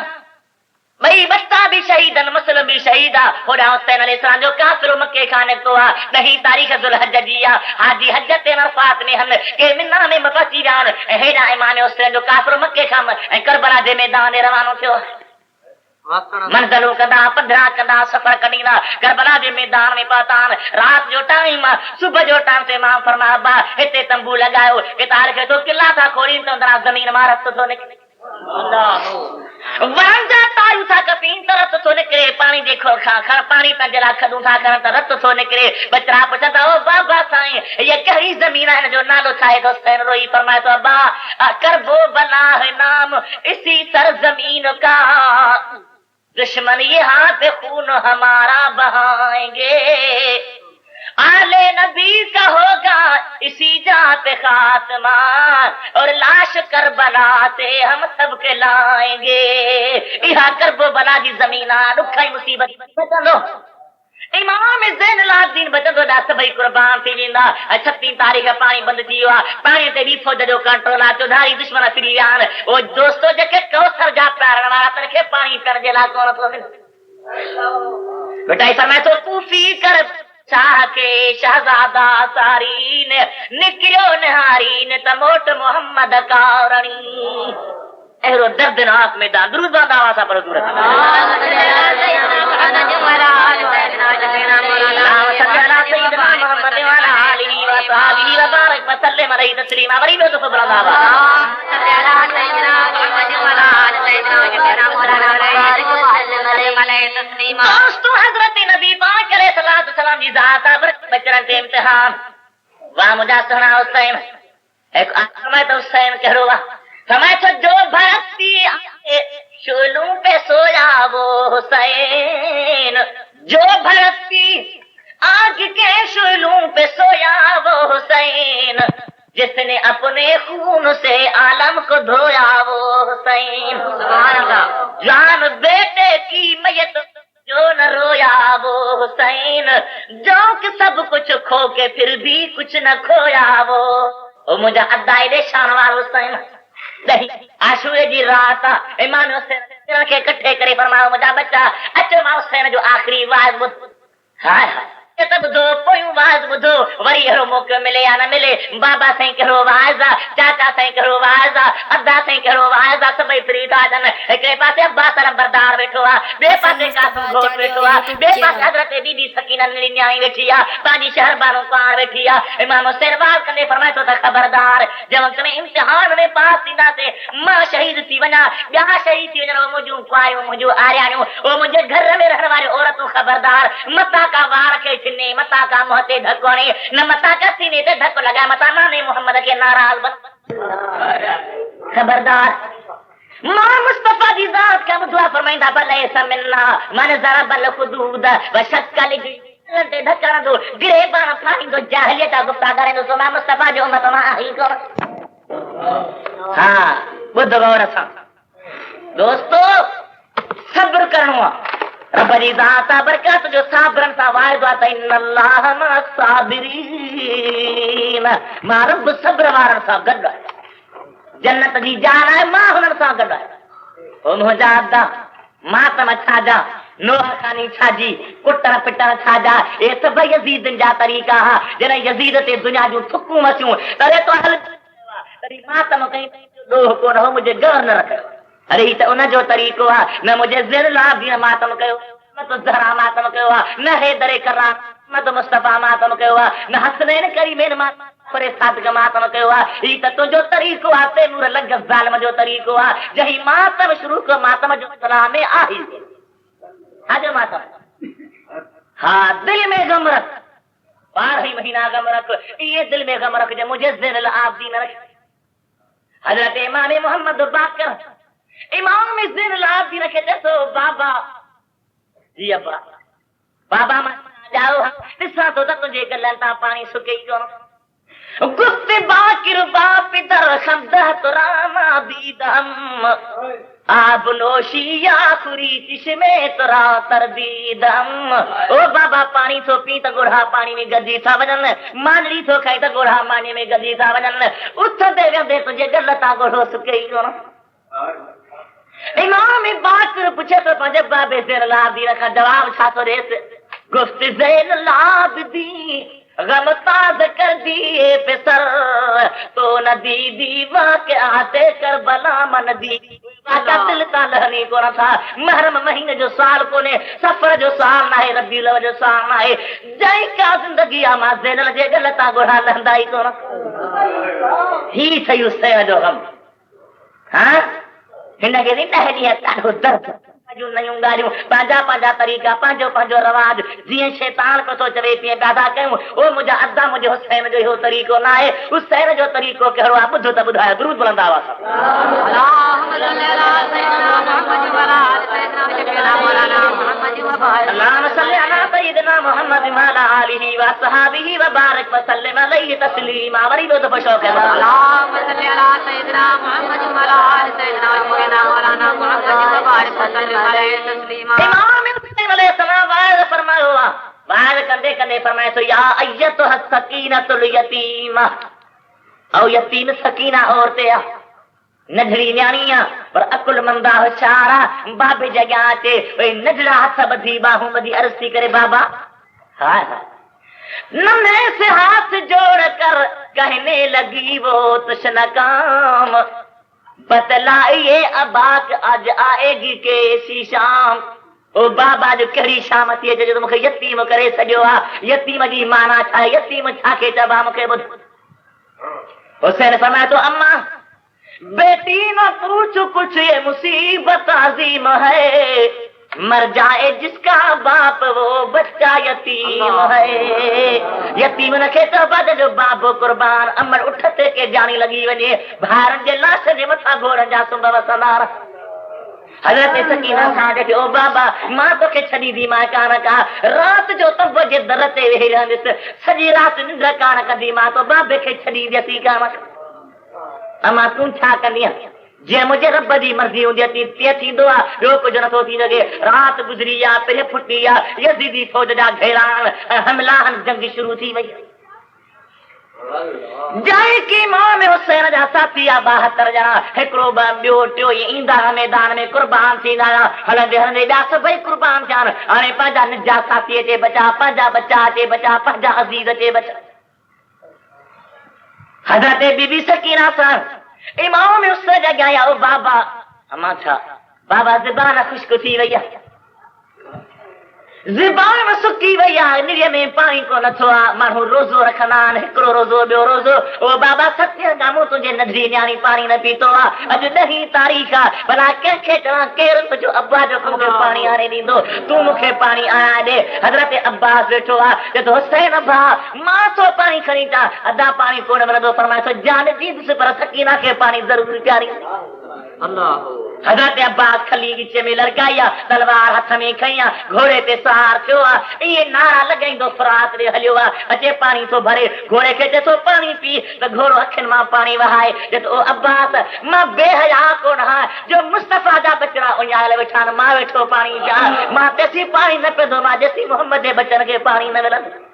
ॿई बच्चा भी शहीदन मुस्लिम भी शहीदा होड़ा हुसैन अलैहिस्सलाम जो काफ़िर मक्के खां निकितो आहे 9 तारीख़ ज़ुल्हज जी आहे हाजी हज ते अरफात में हन के मिना में पहुची विया आहिनि हेॾा इमाम हुसैन जो काफ़िर मक्के खां ऐं करबला जे मैदान में रवानो थियो मंज़िलूं कंदा पधरा कंदा सफ़र कढींदा करबला जे मैदान में पहुता रात जो टाइम सुबह जो टाइम ते मां फरमाया अब्बा हिते तंबू लॻायो किताल खे तो किला था खोलीनि त अंदरां ज़मीन मां रत थो निकिरे वरंजा तारू था कपीन त रत थो निकिरे पाणी जे खां पाणी पंहिंजे लाइ खॾूं था कनि त रत थो निकिरे बचड़ा पुछंदा ओ बाबा साईं हीअ कहिड़ी ज़मीन आहे हिन जो नालो छा आहे हुसैन रोई फरमाए थो अब्बा करबो बला है नाम इसी सरजमीन का दुश्मन यहाँ पे खून हमारा बहाएंगे आले नबी का होगा इसी जहाँ पे खात्मा और लाश करबला से हम सबके लाएंगे यहाँ करबला की जमीन दुखई मुसीबत बचंदो इमाम ज़ैनुल आबिदीन बचंदो ॾा सभई कुर्बान थी वेंदा 36 तारीख़ पाणी बंदि थी वियो आहे पाणी ते बि फ़ौज जो कंट्रोल आहे चौधारी दुश्मन फिरी विया आहिनि उहो दोस्तो जेके कौसर जा प्यारण वारा तन खे पाणी पीअण जे लाइ कोन थो मिले बेटा फरमाए थो कूफी कर शाह के शहजादा सारीन निकिरियो निहारीन त मोट मोहम्मद कारणी अहिड़ो दर्दनाक मैदान दुरूद दावा सां पर सूरत मोहम्मद वाला आलिही व सहाबिही व बारक वसल्लम अलैहि तस्लीमा वरी बि तो बुलंदा दोस्तों हजरत नबी पाक अलैहिस्सलाम जी ज़ात बचरन ते इम्तिहान वाह मुझा सुना हुसैन एक समय तो हुसैन कह रहा समय तो जो भक्ति शोलों पे सोया वो हुसैन जो भक्ति आग के शोलों पे सोया वो हुसैन जिसने अपने खून से आलम को धोया वो हुसैन जान बेटे की मैयत जो न रोया वो हुसैन जो कि सब कुछ खो के फिर भी कुछ न खोया वो मुझे अदाए शान वारो हुसैन आशूरे जी रात इमाम हुसैन के इकट्ठे करे फरमायो मुझा बच्चा अचो मां हुसैन जो आखिरी वाज ॿुध हाय हाय तब दो पोयूं वाज बुधो वरी अहिड़ो मौक़ो मिले या न मिले बाबा साईं कहिड़ो वाज आहे, चाचा साईं कहिड़ो वाज आहे, अदा साईं कहिड़ो वाज आहे, सभई फ्री था अचनि। हिकिड़े पासे अब्बास अलमबरदार वेठो आहे, ॿिए पासे कासिम घोट वेठो आहे, ॿिए पासे हज़रत बीबी सकीना न्याणी वेठी आहे, पंहिंजी शहरबानो पाण वेठी आहे। इमाम सिरवार कंदे फरमाए थो त ख़बरदार जंहिं वक़्त में इम्तिहान में पास थींदासीं मां शहीद थी वञा, ॿिया शहीद थी वञनि, मुंहिंजूं कुआरियूं, मुंहिंजूं आरियाणियूं, उहो मुंहिंजे घर में रहण वारियूं औरतूं, ख़बरदार मता का वार खे छिने, मता का मुंह ते धको हणे, न मता का सीने ते धको लॻाए, मता नाने मोहम्मद खे नाराज़ बन। ख़बरदार मां मुस्तफा जी ज़ात का मुद्दा फरमाइंदा भले समिन्ना मन ज़रबल खुदूद व शक्कल ते धकण दो गिरे बाण फाड़ींदो जाहिलियत गुफ्ता करेंदो सो मां मुस्तफा जो उम्मत मां ही को। हां ॿुध गौर सां दोस्तो, सब्र करणो आहे। रब जी ज़ात बरकत जो साबरन सां वाइदो आहे त इन्नल्लाह मअ साबिरीन, मां रब सब्र वारनि सां गॾु आहे। जन्नत जी जान आहे, मां हुननि सां गॾु आहियां। ओ मुंहिंजा अदा मातम छाजा, नोह खानी छाजी, कुटण पिटण छाजा, हे सभई यज़ीदनि जा तरीक़ा हा। जॾहिं यज़ीद ते दुनिया जूं थुकूं मसियूं तॾहिं तो हल तॾहिं मातम कई ॾोह कोन हो, मुंहिंजे घर न रखियो। अरे ही त उनजो तरीक़ो आहे, न मुंहिंजे ज़िल आबदीन मातम कयो, न तो ज़हरा मातम कयो आहे, न हैदर कराम न तो मुस्तफा मातम कयो आहे, न हसनैन करीमैन मातम सादिक मातम कयो आहे। ही त तुंहिंजो तरीक़ो आहे, तैनूर लग ज़ालिम जो तरीक़ो आहे। जही मातम शुरू कयो, मातम जो इस्लाम में आहे हाजो मातम। हा दिल में गम रख, 12 महीना गम रख, ये दिल में गम रख जे मुझे ज़ैनुल आबिदीन रख। हज़रत इमाम मोहम्मद बाक़र इमाम ज़ैनुल आबिदीन खे ॾिसो बाबा जी अब्बा बाबा मां जाओ ॾिसां थो त तुंहिंजे गलनि तां पाणी सुके ई कोन। गुफ्त बाकिर बापिदर खमदह तुराना दीदम आब नोशी आखुरी चिश्मे तुरा तरदीदम। ओ बाबा पानी थो पी त गोढ़ा पानी में गदी था वञनि, मांडड़ी थो खाई त गोढ़ा मानी में गदी था वञनि, उथंदे वेंदे तुंहिंजे गल तां गोढ़ो सुके ई कोन। इमाम बाकिर पुछे तो पंहिंजे बाबे ज़ैनुल आबिदीन खां जवाब छा थो ॾेसि? गुफ्त ज़ैनुल आबिदीन गम ताज़ कर दिए पेसर तो नदी दीवा के आते कर बला मन दी वाका दिल ता लहनी को न था। महरम महीने जो साल कोने, सफर जो साल ना है, रबीउल अव्वल जो साल ना है, जई का जिंदगी आमा ज़ैनुल जे गलता गोढ़ा लहंदा ही कोन। ही सही उससे जो हम हां हिन खे नी ॾह ॾींहं ॾाढो दर्द जूं नयूं ॻाल्हियूं, पंहिंजा पंहिंजा तरीक़ा, पंहिंजो पंहिंजो रवाज, जीअं शैतान को थो चवे तीअं पैदा कयूं। ओ मुंहिंजा अदा मुंहिंजे हुसैन जो इहो तरीक़ो न आहे। हुसैन जो तरीक़ो कहिड़ो आहे ॿुधो त ॿुधायो। दुरूद बुलंद आवाज़ सां अल्लाहुम्मा सल्ली अला सय्यिदिना मुहम्मद व अला आलिहि व असहाबिहि व बारिक व सल्लिम अलैहि तस्लीमा। वरी दो दफ़ा शौक़ है अल्लाहुम्मा सल्ली अला सय्यिदिना मुहम्मद व अला आलि सय्यिदिना मौलाना मुहम्मद व बारिक व सल्लिम अलैहि तस्लीमा। इमाम हुसैन अलैहिस्सलाम वाज़ फरमायो आहे, वाज़ कंदे कंदे फरमाए तो या अय्यतुह सकीनतुल यतीमा, औ यतीम सकीना औरते आ, नजड़ी न्याणी आ पर अकुल मंदा होशियारा। बाबे जॻह अचे वही नजड़ा हथ ॿधी बाहूं ॿधी अर्ज़ थी करे बाबा हाय हाय नन्हे से हाथ जोड़ कर कहने लगी वो तुश्न काम, बतलाइए अबाक आज आएगी कैसी शाम। ओ बाबा जो कहिड़ी शाम थी अचे जो मूंखे यतीम करे छॾियो आहे। यतीम जी माना छा आहे, यतीम छा खे चइबा मूंखे ॿुध। हुसैन फरमाए तो अम्मा बेटी न पूछ कुछ ये मुसीबत अजीम है, मर जाए जिसका बाप वो बच्चा यतीम है। यतीम न खे चइबा जो बाबो कुर्बान अमर उठते के जानी लगी वञे, भाइरनि जे लाश जे मथां घोड़नि जा सुंभ वसंदा। हज़रत सकीना सां चए ओ बाबा मां तोखे छॾींदी मां कान का, रात जो तब जे दर ते वेही रहंदसि, सॼी राति निंड कान कंदी मां तो बाबे खे छॾींदसि कान। अमा तूं छा कंदीअ? जीअं मुंहिंजे रब जी मर्ज़ी हूंदी आहे तीअं थींदो आहे, ॿियो कुझु नथो थी सघे। राति गुज़री आहे, पिण फुटी आहे, यज़ीदी फ़ौज जा घेरान हमला जंग शुरू थी वई। जाए की इमाम हुसैन जा साथी 72 ॼणा हिकिड़ो ॿियो टियों ईंदा मैदान में कुर्बान थींदा हलंदे हलंदे ॿिया सभई कुर्बान थिया हाणे पंहिंजा निजा साथी अचे बचा पंहिंजा बच्चा अचे बचा पंहिंजा अज़ीज़ अचे बचा हज़रत बीबी सकीना सां इमाम हुसैन जा अॻियां ओ बाबा अमा छा बाबा ज़बान खुश्क थी वई आहे ज़बान सुकी वई आहे निरीअ में पाणी को नथो आहे माण्हू रोज़ो रखंदा आहिनि हिकिड़ो रोज़ो ॿियो रोज़ो ओ बाबा सत्य गामो तुंहिंजे नंढड़ी न्याणी पाणी न पीतो आहे अॼु 10 तारीख़ आहे भला कंहिंखे चवां केरु तुंहिंजो अब्बा जो मूंखे पाणी आणे ॾींदो तूं मूंखे पाणी आणे ॾे हज़रत अब्बास वेठो आहे चए थो हुसैन अब्बा मां तो पाणी खणी अचां अदा पाणी कोन मिलंदो फरमाए थो जान ॾींदुसि पर सकीना खे पाणी ज़रूरु प्यारी हज़रत अब्बास खली गिचे में लड़काई तलवार हथ में खई घोड़े ते सवार थियो ये नारा लगाईंदो फरात रे हलियो अचे पानी तो भरे घोड़े के चए थो पानी पी तो घोड़ो अखिन मां पानी वहाए चए थो अब्बास मां बेहया कोन हा जो मुस्तफा जा बचड़ा उञायल वेठा मां वेठो पानी जा मां तेसी पानी न पींदो मां जेसी मोहम्मद जे बचन के पानी न मिलंदो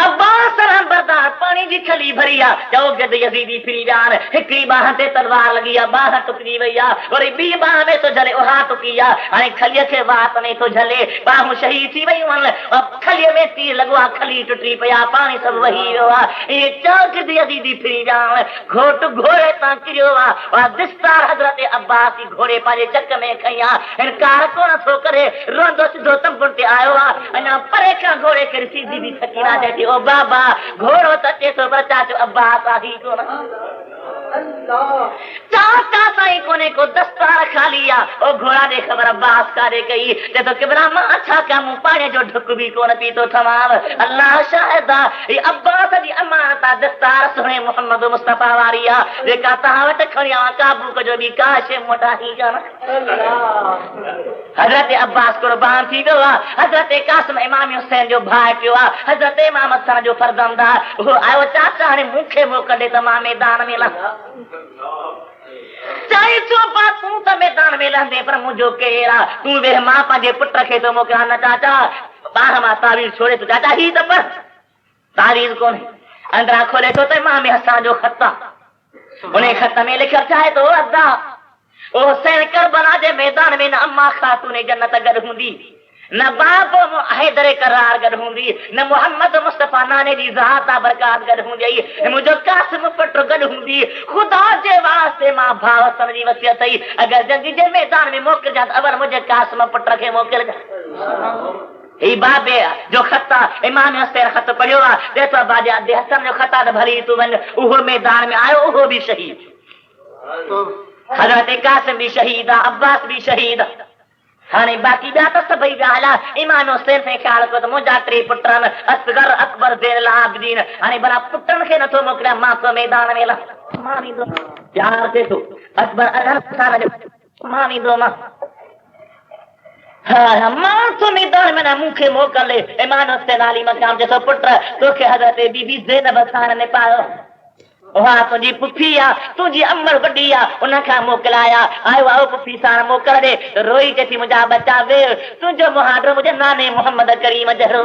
अब्बास बरदार पानी जी खली भरी जाओ गद यजीदी फिरी जान हिकड़ी बाह ते तलवार लगी बाह टुकड़ी वई और बी बाह में तो झले उहा टुकी हाणे खलीअ खे वात में तो झले बाहूं शहीद थी वयूं खलीअ में तीर लगो खली टुटी पया पानी सब वही वियो ये चओ गद यजीदी फिरी जान घोट घोड़े तां किरियो दिस्तार हज़रत अब्बास की घोड़े पांजे चक में खई इनकार कोन थो करे रोंदो सिधो तंबुन ते आयो अञा परे खां घोड़े खे सीधी भी सकीना चए थी ओ बाबा घोड़ो त अचे थो पर चाचो अब्बास आही कोन चाचा साईं कोने को दस्तार खाली ओ घोड़ा दे खबर अब्बास कारे कई ते तो किबरा मां अच्छा कम पानी जो ढुक भी कोन पीतो थमाव अल्लाह शाहिद ये अब्बास जी अमानत दस्तार सुने मोहम्मद मुस्तफा वारिया जेका तहां वट खणिया काबू कजो भी काश मोटा ही जान हजरत अब्बास कुर्बान थी गयो हजरत कासिम इमाम हुसैन जो भाई पियो हजरत इमाम हसन जो फर्जंद वो आयो चाचा हाणे मूंखे मोकले त मां मैदान में ला चाहे चोपा तू तो मैदान में लहंदे पर मुझो केरा तू वे मां पंहिंजे पुट खे तो मोकिलिया न चाचा बाह मां तावीज़ छोड़े तो चाचा ही तो पर तावीज़ कोन्हे अंदरा खोले तो इमाम हसन जो खत उन्हें खत में लिखियो चाहे तो अदा ओ हुसैन करबला जे मैदान में न अम्मा खातून जन्नत गड हुंदी न बाप हैदर करार गड हुंदी न मोहम्मद मुस्तफा नाने जी ज़ात बरकत गड हुंदी मुझो कासिम पुट गड हुंदी खुदा जे वास्ते मां भाव समझी वसियत ही अगर जंग जे मैदान में मोकिल जा अबर मुझे कासिम पुट खे मोकिल जा ई बाबे जो खता इमाम हुसैन खत पढ़ियो देखो बाजा दे हसन जो खता त भरी तू वन उहो मैदान में आयो उहो भी शहीद हजरत कासिम भी शहीद अब्बास भी शहीद हाणे बाकी ॿिया त सभई ॻाल्हि इमाम हुसैन से ख्याल कयो त मुंहिंजा 3 पुट असगर अकबर ज़ैनुल आबिदीन हाणे भला पुटनि खे नथो मोकिलियां मां तो मैदान में मां ईंदो प्यार थिए थो अकबर 18 साल जो मां ईंदो मां तो मैदान में न मूंखे मोकिले इमाम हुसैन अली मकाम जो पुट तोखे हज़रत बीबी ज़ैनब खान ने पायो ओहा तुझी पुफी तुझी अमर वडी उनखां मोकिलाया आयो आओ पुफी साण मोकिल दे रोई चेती मुंहिंजा बच्चा वे तुंहिंजो मुहारो मुंहिंजे नाने मोहम्मद करीम जहिड़ो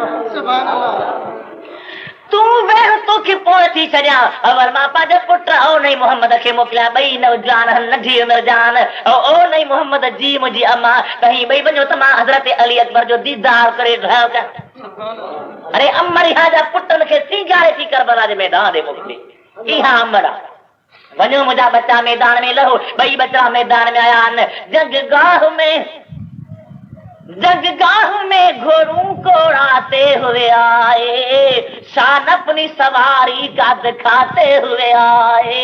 तू वेह तोखे पोइ थी छॾियां अवर मां पंहिंजे पुट ओ नहीं मोहम्मद खे मोकिलिया ॿई नौजवान नंढी उमिरि जान ओ नहीं मोहम्मद जी मुंहिंजी अम्मा कहीं ॿई वञो त मां हज़रत अली अकबर जो दीदार करे रहियो कयां अरे अमर यहाँ जा पुटनि खे सीगारे थी करबला जे मैदान ते मोकिली इहा अमर वञो मुंहिंजा बच्चा मैदान में लहो ॿई बच्चा मैदान में आया जगगाह में घोड़ों को उड़ाते हुए आए शान अपनी सवारी का दिखाते हुए आए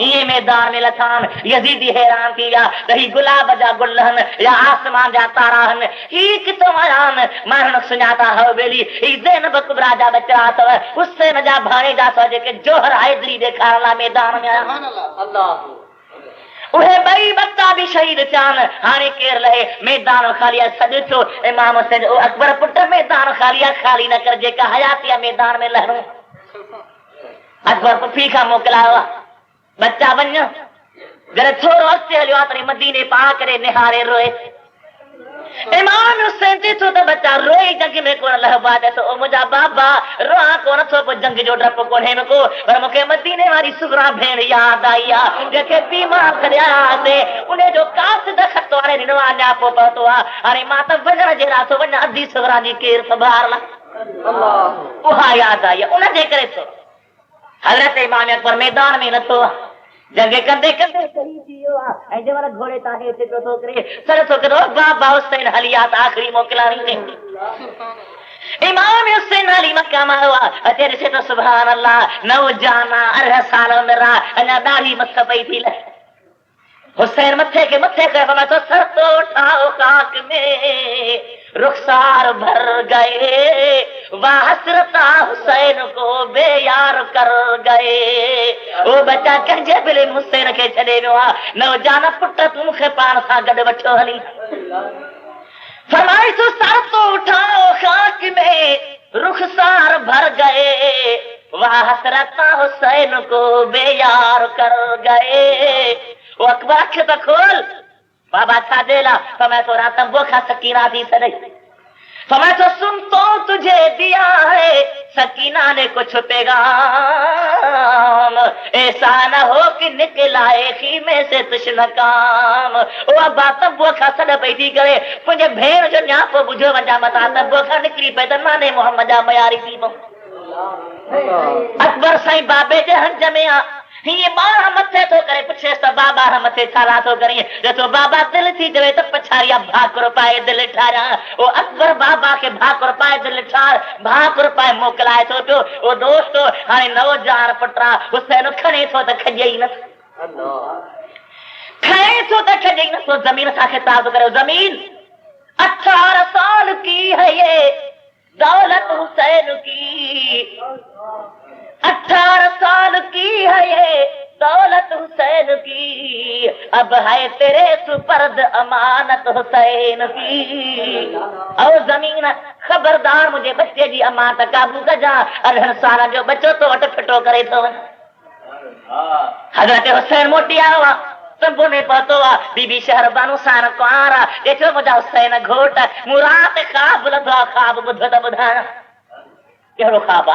ये मैदान में लथान यजीदी हैरान किया रही गुलाब जा गुलहन या आसमान जा ताराहन ही कितो आयान मारन सुञाता हवेली ही ज़ैनब कुबरा जा बच्चा अथव हुसैन जा भाणे जा अथव जेके जोहर हैदरी ॾेखारण लाइ मैदान में आया अल्लाह उहे ॿई बच्चा भी शहीद थियान हाणे केर लहे मैदान खाली सॼो थियो इमाम हुसैन अकबर पुट मैदान खाली न कर जेका हयाती मैदान में लहणो अकबर पुफी खां मोकिलायो बच्चा वञ जॾहिं थोरो अॻिते हलियो आहे तॾहिं मदीने पाक करे निहारे रोए इमाम हुसैन हुसैन जी तो बच्चा रोई जंग में कोन लहबा दे तो मुजा बाबा रोआ कोन तो पो जंग जो डप कोने में को पर मुके मदीने वाली सुगरा भेण याद आईया जेके बीमार करया से उन्हें जो कास द खतवारे निनवा न्या पो पतो अरे माता वजन जेरा तो वना अधी सुगरा जी केर सबारला अल्लाह उहा याद आईया उन जे करे तो हजरत इमाम अकबर मैदान में न तो जंगे कंदे कंदे करी दियो ऐ जे वाला घोड़े ताहे ते तो करे सर तो करो बाबा हुसैन हलियात आखिरी मोकलानी थे इमाम हुसैन अली मक्का में हुआ तेरे से तो सुभान अल्लाह नौ जाना 18 साल मेरा अना दाढ़ी मत पई थी हुसैन मथे के मैं तो सर तो उठाओ काक में रुखसार भर गए वह हसरता हुसैन को बेयार कर गए ओ बच्चा कंजे बिले हुसैन के छड़े में न जाना पुट तू खे पान सा गड वठो हली फरमाई तो सर तो उठाओ खाक में रुखसार भर गए वह हसरता हुसैन को बेयार कर गए वो अकबर अख तो खोल बाबा था देला तो मैं तो रात बोखा सकीना दी सदई तो मैं तो सुन तो तुझे दिया है सकीना ने कुछ पैगाम ऐसा न हो कि निकलाए खीमे से तुझ काम ओ बात बोखा सद पैदी करे मुझे भेड़ जो न्यापो बुझो वजा मता तब बोखा निकली पैदा माने मोहम्मद मयारी थी अकबर साईं बाबे जे हंज में ये बार मथे तो करे पुछे तो बाबा मथे थाला तो करिए जो तो बाबा दिल थी जवे तो पछारिया भाकुर पाए दिल ठारा ओ अकबर बाबा के भाकुर पाए दिल ठार भाकुर पाए मोकलाए तो पियो ओ दोस्तो हाने नव जार पटरा हुसैन खणे तो त खजई न खणे तो त खजई न तो जमीन सा खिताब करो जमीन 18 साल की है ये दौलत हुसैन की 18 साल की है ये दौलत हुसैन की अब है तेरे सुपर्द अमानत हुसैन की और जमीन खबरदार मुझे बच्चे जी अमानत काबू कर जा 18 साल जो बच्चो तो वट फिटो करे तो हजरत हुसैन मोटी आवा तब ने पतो बीबी शहरबानो सान कुआरा देखो मुझा हुसैन घोट मुराद ख्वाब लदा ख्वाब बुध द बुधाना केरो ख्वाब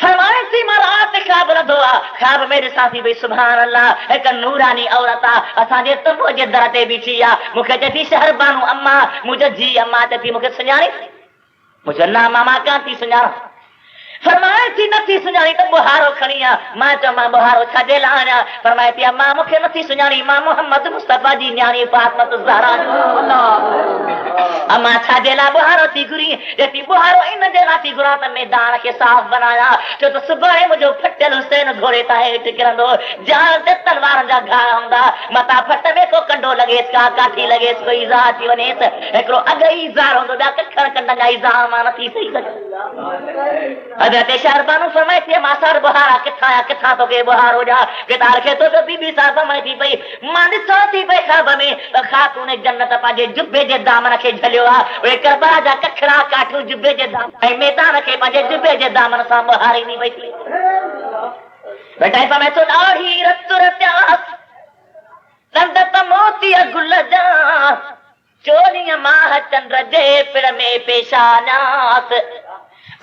फरमाए सी मरात ख्वाब लदो ख्वाब मेरे साथी भाई सुभान अल्लाह एक नूरानी औरत असा जे तबो जे दरते बिछिया मुखे जती शहरबानो अम्मा मुझे जी अम्मा ते मुखे सुञाणी मुझे ना मामा कांती सुञाणा फरमाए थी नथी सुञाणी तो बुहारो खणिया मां चो मां बुहारो छाजे लाणा फरमाए थी मां मुखे नथी सुञाणी मां मोहम्मद मुस्तफा जी न्याणी फातिमा ज़हरा अम्मा छाजे ला बुहारो थी घुरी जेती बुहारो इन जे ला थी घुरा त मैदान के साफ बनाया छो तो सुबह मुझो फटल हुसैन घोड़े ता हेठ किरंदो जान ते तलवार जा घा हुंदा मता फट में को कंडो लगेस का काठी लगेस कोई जा थी वनेस एकरो अगई जार हुंदो दा कखर कंडा जा जा मान थी सही कर हजरत शहरबानो फरमाए थे मासर बुहारा किथा तो के बुहार हो जा गिटार के तो बीबी साहब फरमाई थी भई मान साथी पे ख्वाब में खातून जन्नत पाजे जुब्बे जे दामन के झलियो वे करबला जा कखरा काठू जुब्बे जे दामन ऐ मैदान के पाजे जुब्बे जे दामन सा बुहारी नी बैठी बेटा फरमाए तो दाढ़ी रत्यास नंदत मोती गुल जा चोलिया माह चंद्र जे पिड़ में पेशानात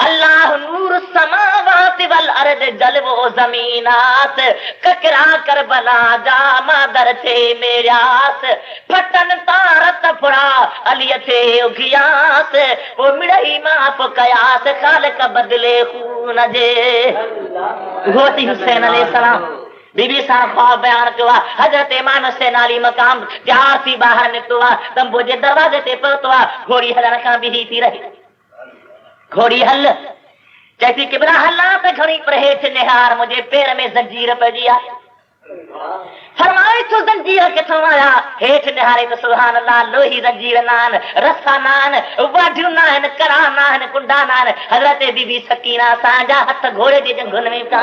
अल्लाह नूर समावात वल अर्द जलवो जमीनात ककरा करबला जा मादर थे मेरास फटन तारत फुरा अली थे उगियास वो मिड़ई माफ कयास खालिक बदले खून जे होती हुसैन अलैहिस्सलाम बीबी साहब ख्वाब बयान किया हजरत इमाम हुसैन अली मकाम त्यार थी बाहर निकला तंबू जे दरवाजे ते पहुंचा घोड़ी हलन का भी थी रही घोड़ी हल जैसी किबरा हल्ला पे घड़ी पर हेठ निहार मुझे पैर में जंजीर पजिया फरमाए तो जंजीर किथों आया हेठ निहारे तो सुभान अल्लाह लोही जंजीर नान रस्सा नान वाढू नान करा नान कुंडा नान हजरत बीबी सकीना साजा हथ घोड़े जे जंगल में का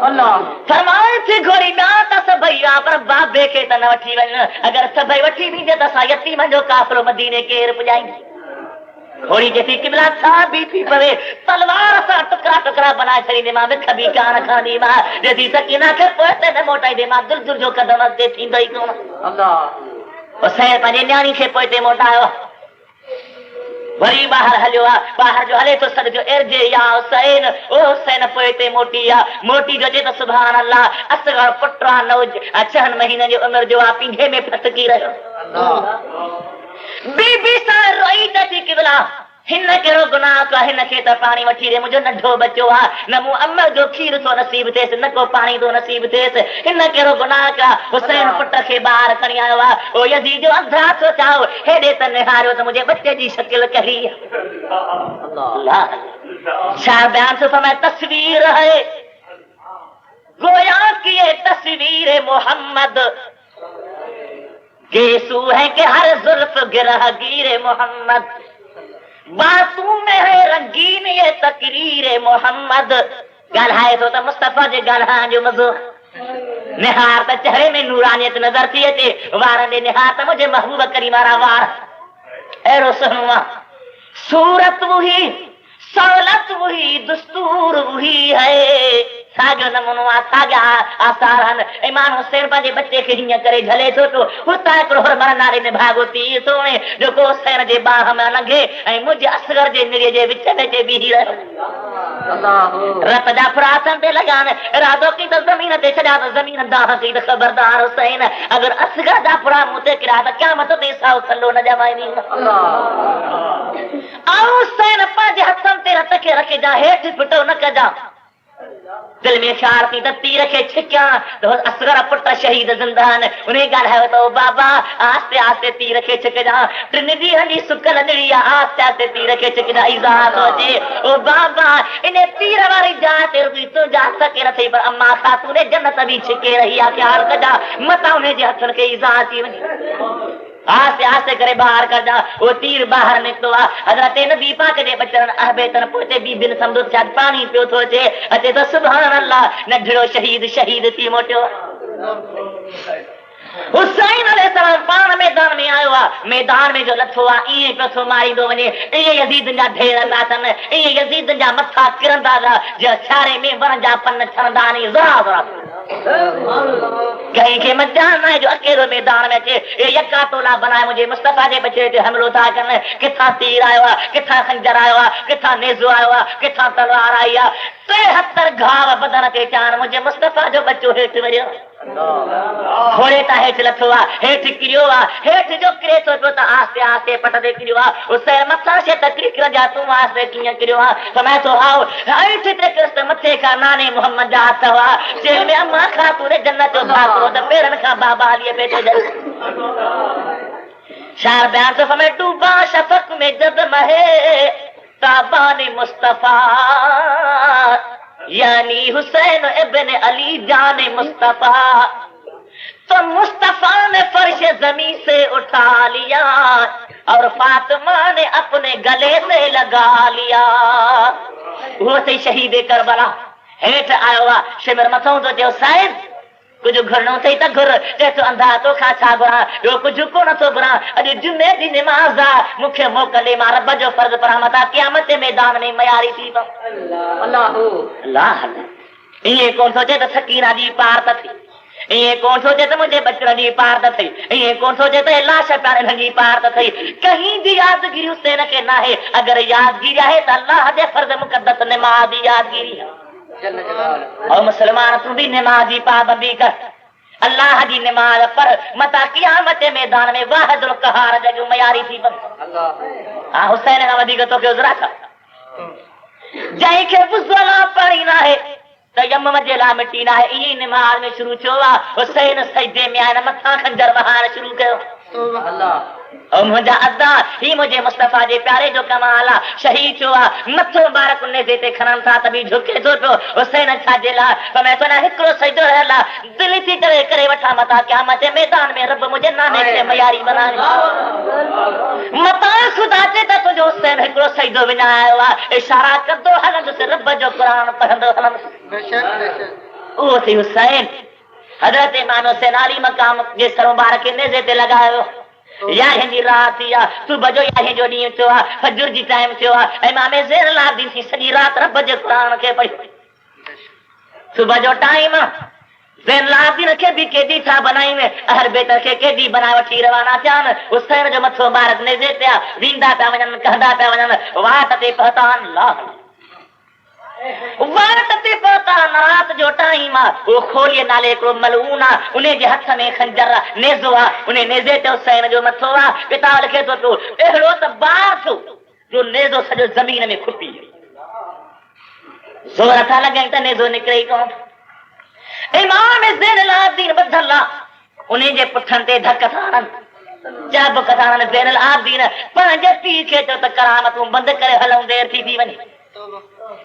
अल्लाह फरमाए थी घोड़ी ना त सबैया पर बाबे के त न वठी वन अगर सबई वठी भी जे त यतीम जो काफिरो मदीने केर पुजाई घोड़ी जैसी किबला था भी थी परे तलवार सा टुकड़ा टुकड़ा बना छड़ी दे मां में कभी कान खानी मां जैसी सकीना के पोते ने मोटाई दे मां दुर दुर जो कदम दे थींदई कोन अल्लाह हुसैन पंहिंजे न्याणी खे पोते मोटायो वरी बाहर हलियो आ, बाहर जो हले तो सद जो इर्जे या हुसैन, ओ हुसैन पोइ ते मोटी आ, मोटी जो जे त सुभान अल्लाह, असगर पुट्रा नौज 6 महीने जो उम्र जो आ, पिंघे में फटकी रहियो। बीबी सा रोई त थी किबला, हिन कहिड़ो गुनाह कयो, हिन खे त पाणी वठी रे, मुंहिंजो नंढो बचो आ, न मूं अम्मा जो खीर थो नसीब थिएसि, न को पाणी थो नसीब थिएसि, हिन कहिड़ो गुनाह कयो। हुसैन पुट खे ॿाहिरि खणी आयो आहे, ओ यज़ीद जो अंधा थो चाहो, हेॾे त निहारियो त मुंहिंजे बचे जी शकिल कहिड़ी आहे। छा बयान थो फरमाए, तस्वीर है गोया की ये तस्वीर मोहम्मद, गेसू है कि हर जुल्फ गिरहगीर मोहम्मद, बातों में है रंगीन ये तकरीर मोहम्मद। ॻाल्हाए थो त मुस्तफ़ा जे ॻाल्हाइण जो मज़ो, निहार त चेहरे में नूरानियत नज़र थी अचे, वारनि ॾे निहार त मुंहिंजे महबूब करीम वारा वार अहिड़ो सुहिणो आहे। सूरत वही, सवलत वही, दस्तूर वही है, साॻियो नमूनो आहे, साॻिया आसार आहिनि। इमाम हुसैन पंहिंजे बचे खे हीअं करे झले थो पियो, हुतां हिकिड़ो हुरमर नाले में भाॻो तीर थो वणे, जेको हुसैन जे बाह में लंघे ऐं मुंहिंजे असगर जे निड़ीअ जे विच में बीही रहियो। रत जा फुरातन ते लॻा, इरादो कई त ज़मीन ते छॾिया त ज़मीन दाह कई त ख़बरदार हुसैन, अगरि असगर जा फुरा मूं ते किरिया त क़यामत ते साओ थल्लो न ॼमाईंदी। हुसैन पंहिंजे हथनि ते रत खे रखे जा, हेठि फिटो न कजा, दिल में ख्याल थी त तीर खे छिकिया तो असगर पुट शहीद ज़िंदा आहिनि। उन ॻाल्हायो त बाबा आस्ते आस्ते तीर खे छिकजा, टिन ॾींहंनि जी सुकल निड़ी आहे, आस्ते आस्ते तीर खे छिकजा, इज़ाह थो अचे ओ बाबा इन तीर वारी जाइ ते रुॻी तुंहिंजा सके न थी, पर अम्मा ख़ातून जन्नत बि छिके रही आहे, ख्याल कजा मतां उन जे हथनि खे इज़ाह थी वञे। आस्ते आस्ते करे बाहर कर जा, वो तीर बाहर निकतो आ। हज़रत नबी पाक जे बचन अहबेतन पोते बीबिन समझो शायद पानी पियो थो अचे तो सुभान अल्लाह नढड़ो शहीद थी मोटियो। हुसैन अलैहिस्सलाम पान मैदान में आयो आ, मैदान में जो लथो आ इए पियो थो मारींदो वञे, इए यज़ीद जा ढेर लाथन, इए यज़ीद जा मथा किरंदा जा छारे में वरन जा पन छरंदा नी ज़रा ज़रा कहीं के मजान है जो अकेलो मैदान में अचे, ये यक्का तोला बनाए मुझे मुस्तफा जे बचे ते हमलो था करने, किथा तीर आयो आ, किथा खंजर आयो आ, किथा नेज़ो आयो आ, किथा तलवार आई आ, 73 घाव बदन ते चान मुझे मुस्तफा जो बच्चो हेठ वरियो घोड़े ता हेठ लथो आ, हेठ किरियो आ, हेठ जो किरे तो त आस्ते आस्ते पट दे किरियो आ। उसे मथा से तकरीर कर जा तू आस्ते किया किरियो आ, तो मैं तो आओ हेठ ते कृष्ण मथे का नाने मोहम्मद जा हथ हुआ, जेल में अम्मा खा तूने जन्नत जो भागो त पेरन का बाबा लिए बेटे जल शार बयान तो हमें डूबा शफक में जब महे ताबाने मुस्तफा यानी हुसैन इब्न अली जाने मुस्तफा, तो मुस्तफा ने फर्श जमीन से उठा लिया और फातिमा ने अपने गले से लगा लिया। वो थे शहीद करबला हेठ आयो आ, शिमर मथों तो जो हुसैन कुछ घुरनो थई त घुर, जे तो अंधा तो खा छा घुरा, जो कुछ को न तो घुरा, अॼु जुमे दी नमाज़ आ मूंखे मोकले मां रब जो फर्ज़ पढ़ा मता क़यामत जे मैदान में मयारी थी पा। अल्लाह अल्लाह इए कोन सोचे त सकीना जी पार त थी, इए कोन सोचे त मुंहिंजे बचड़नि जी पार त थई, इए कोन सोचे त लाश प्यारनि जी पार त थई। कहीं जी यादगिरी हुसैन खे न आहे, अगरि यादगिरी आहे त अल्लाह जे फर्ज़ मुक़द्दस नमाज़ जी यादगिरी आहे। और मुसलमान तू भी नमाजी पाबंदी कर, अल्लाह की नमाज पर मता क़यामत मैदान में वाहिदुल क़हार जग मयारी थी बन। हां हुसैन का वधिक तो के उजरा था, जई के बुज़ला पड़ी ना है त यम मजेला मिटी ना है, ई नमाज में शुरू छोवा हुसैन सजदे में आया मथा खंजर बहार शुरू कयो। अल्लाह और मुझा अदा ही मुझे मुस्तफा जे प्यारे जो कमाला शहीद हुआ, मथो बारक ने देते खनन था तभी झुके जो तो हुसैन छाजेला, तो मैं तो ना हिकरो सजदो रहला दिल थी करे वठा मता क़यामत मैदान में रब मुझे नाने से मयारी बनाए मता खुदा ते त तुझो हुसैन हिकरो सजदो विनायो आ, इशारा कर दो हलन से रब जो कुरान पढ़ंदो हलन बेशक ओ थी हुसैन। हजरत इमाम हुसैन अली मकाम जे सरो बारक ने देते लगायो या हिंदी रात या सुबह जो या जो नी थियो आ, फजर जी टाइम थियो आ, इमाम ज़ैनुल आबिदीन सी सॼी रात रब जे कुरान खे पढ़ी। सुबह जो टाइम ज़ैनुल आबिदीन खे भी कैदी था बनाई में अहल बैत खे कैदी बनाए वठी रवाना थियान। हुसैन जो मथो मुबारक नेज़े ते वींदा पिया वञनि कहंदा पिया वञनि वाट ते पहुता अल्लाह वाट ते पहुता रात जो टाइम आ। वो खोलिए नाले हिकिड़ो मलून आ उन जे हथ में खंजर नेज़ो आ उन नेज़े ते हुसैन जो मथो आ। किताब लिखे थो पियो अहिड़ो त बार थियो जो नेज़ो सॼो ज़मीन में खुपी ज़ोर था लॻनि त नेज़ो निकिरे ई कोन। इमाम ज़ैनुल आबिदीन ॿधल आ उन जे पुठनि ते धक था हणनि जब था हणनि। ज़ैनुल आबिदीन पंहिंजे पीउ खे चयो त करामतूं बंदि करे हलूं देर थी वञे।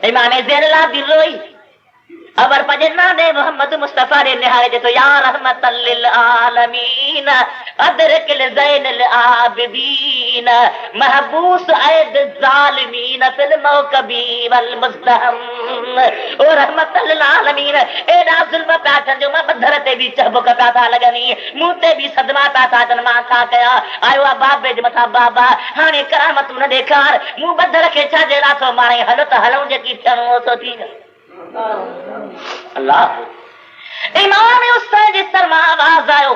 इमाम ज़ैनुल आबिदीन रोई अबर पंहिंजे नाने मोहम्मद मुस्तफ़ा ॾे निहारे चए थो या रहमतल लिल आलमीन अदरिकिल ज़ैनुल आबिदीन महबूस ऐद ज़ालिमीन फिल मौकबी वल मुज़दहम। ओ रहमतल लिल आलमीन एॾा ज़ुल्म पिया थियनि जो मां ॿधर ते बि चबुक पिया था लॻनि मूं ते बि सदमा पिया था अचनि। मां छा कया आयो आहे बाबे जे मथां बाबा हाणे करामतूं न ॾेखार मूं ॿधर खे छाजे लाइ थो मारे हलो त हलूं जेकी थियणो हो सो थी अल्लाह। इमाम हुसैन जे सर मां आवाज़ आयो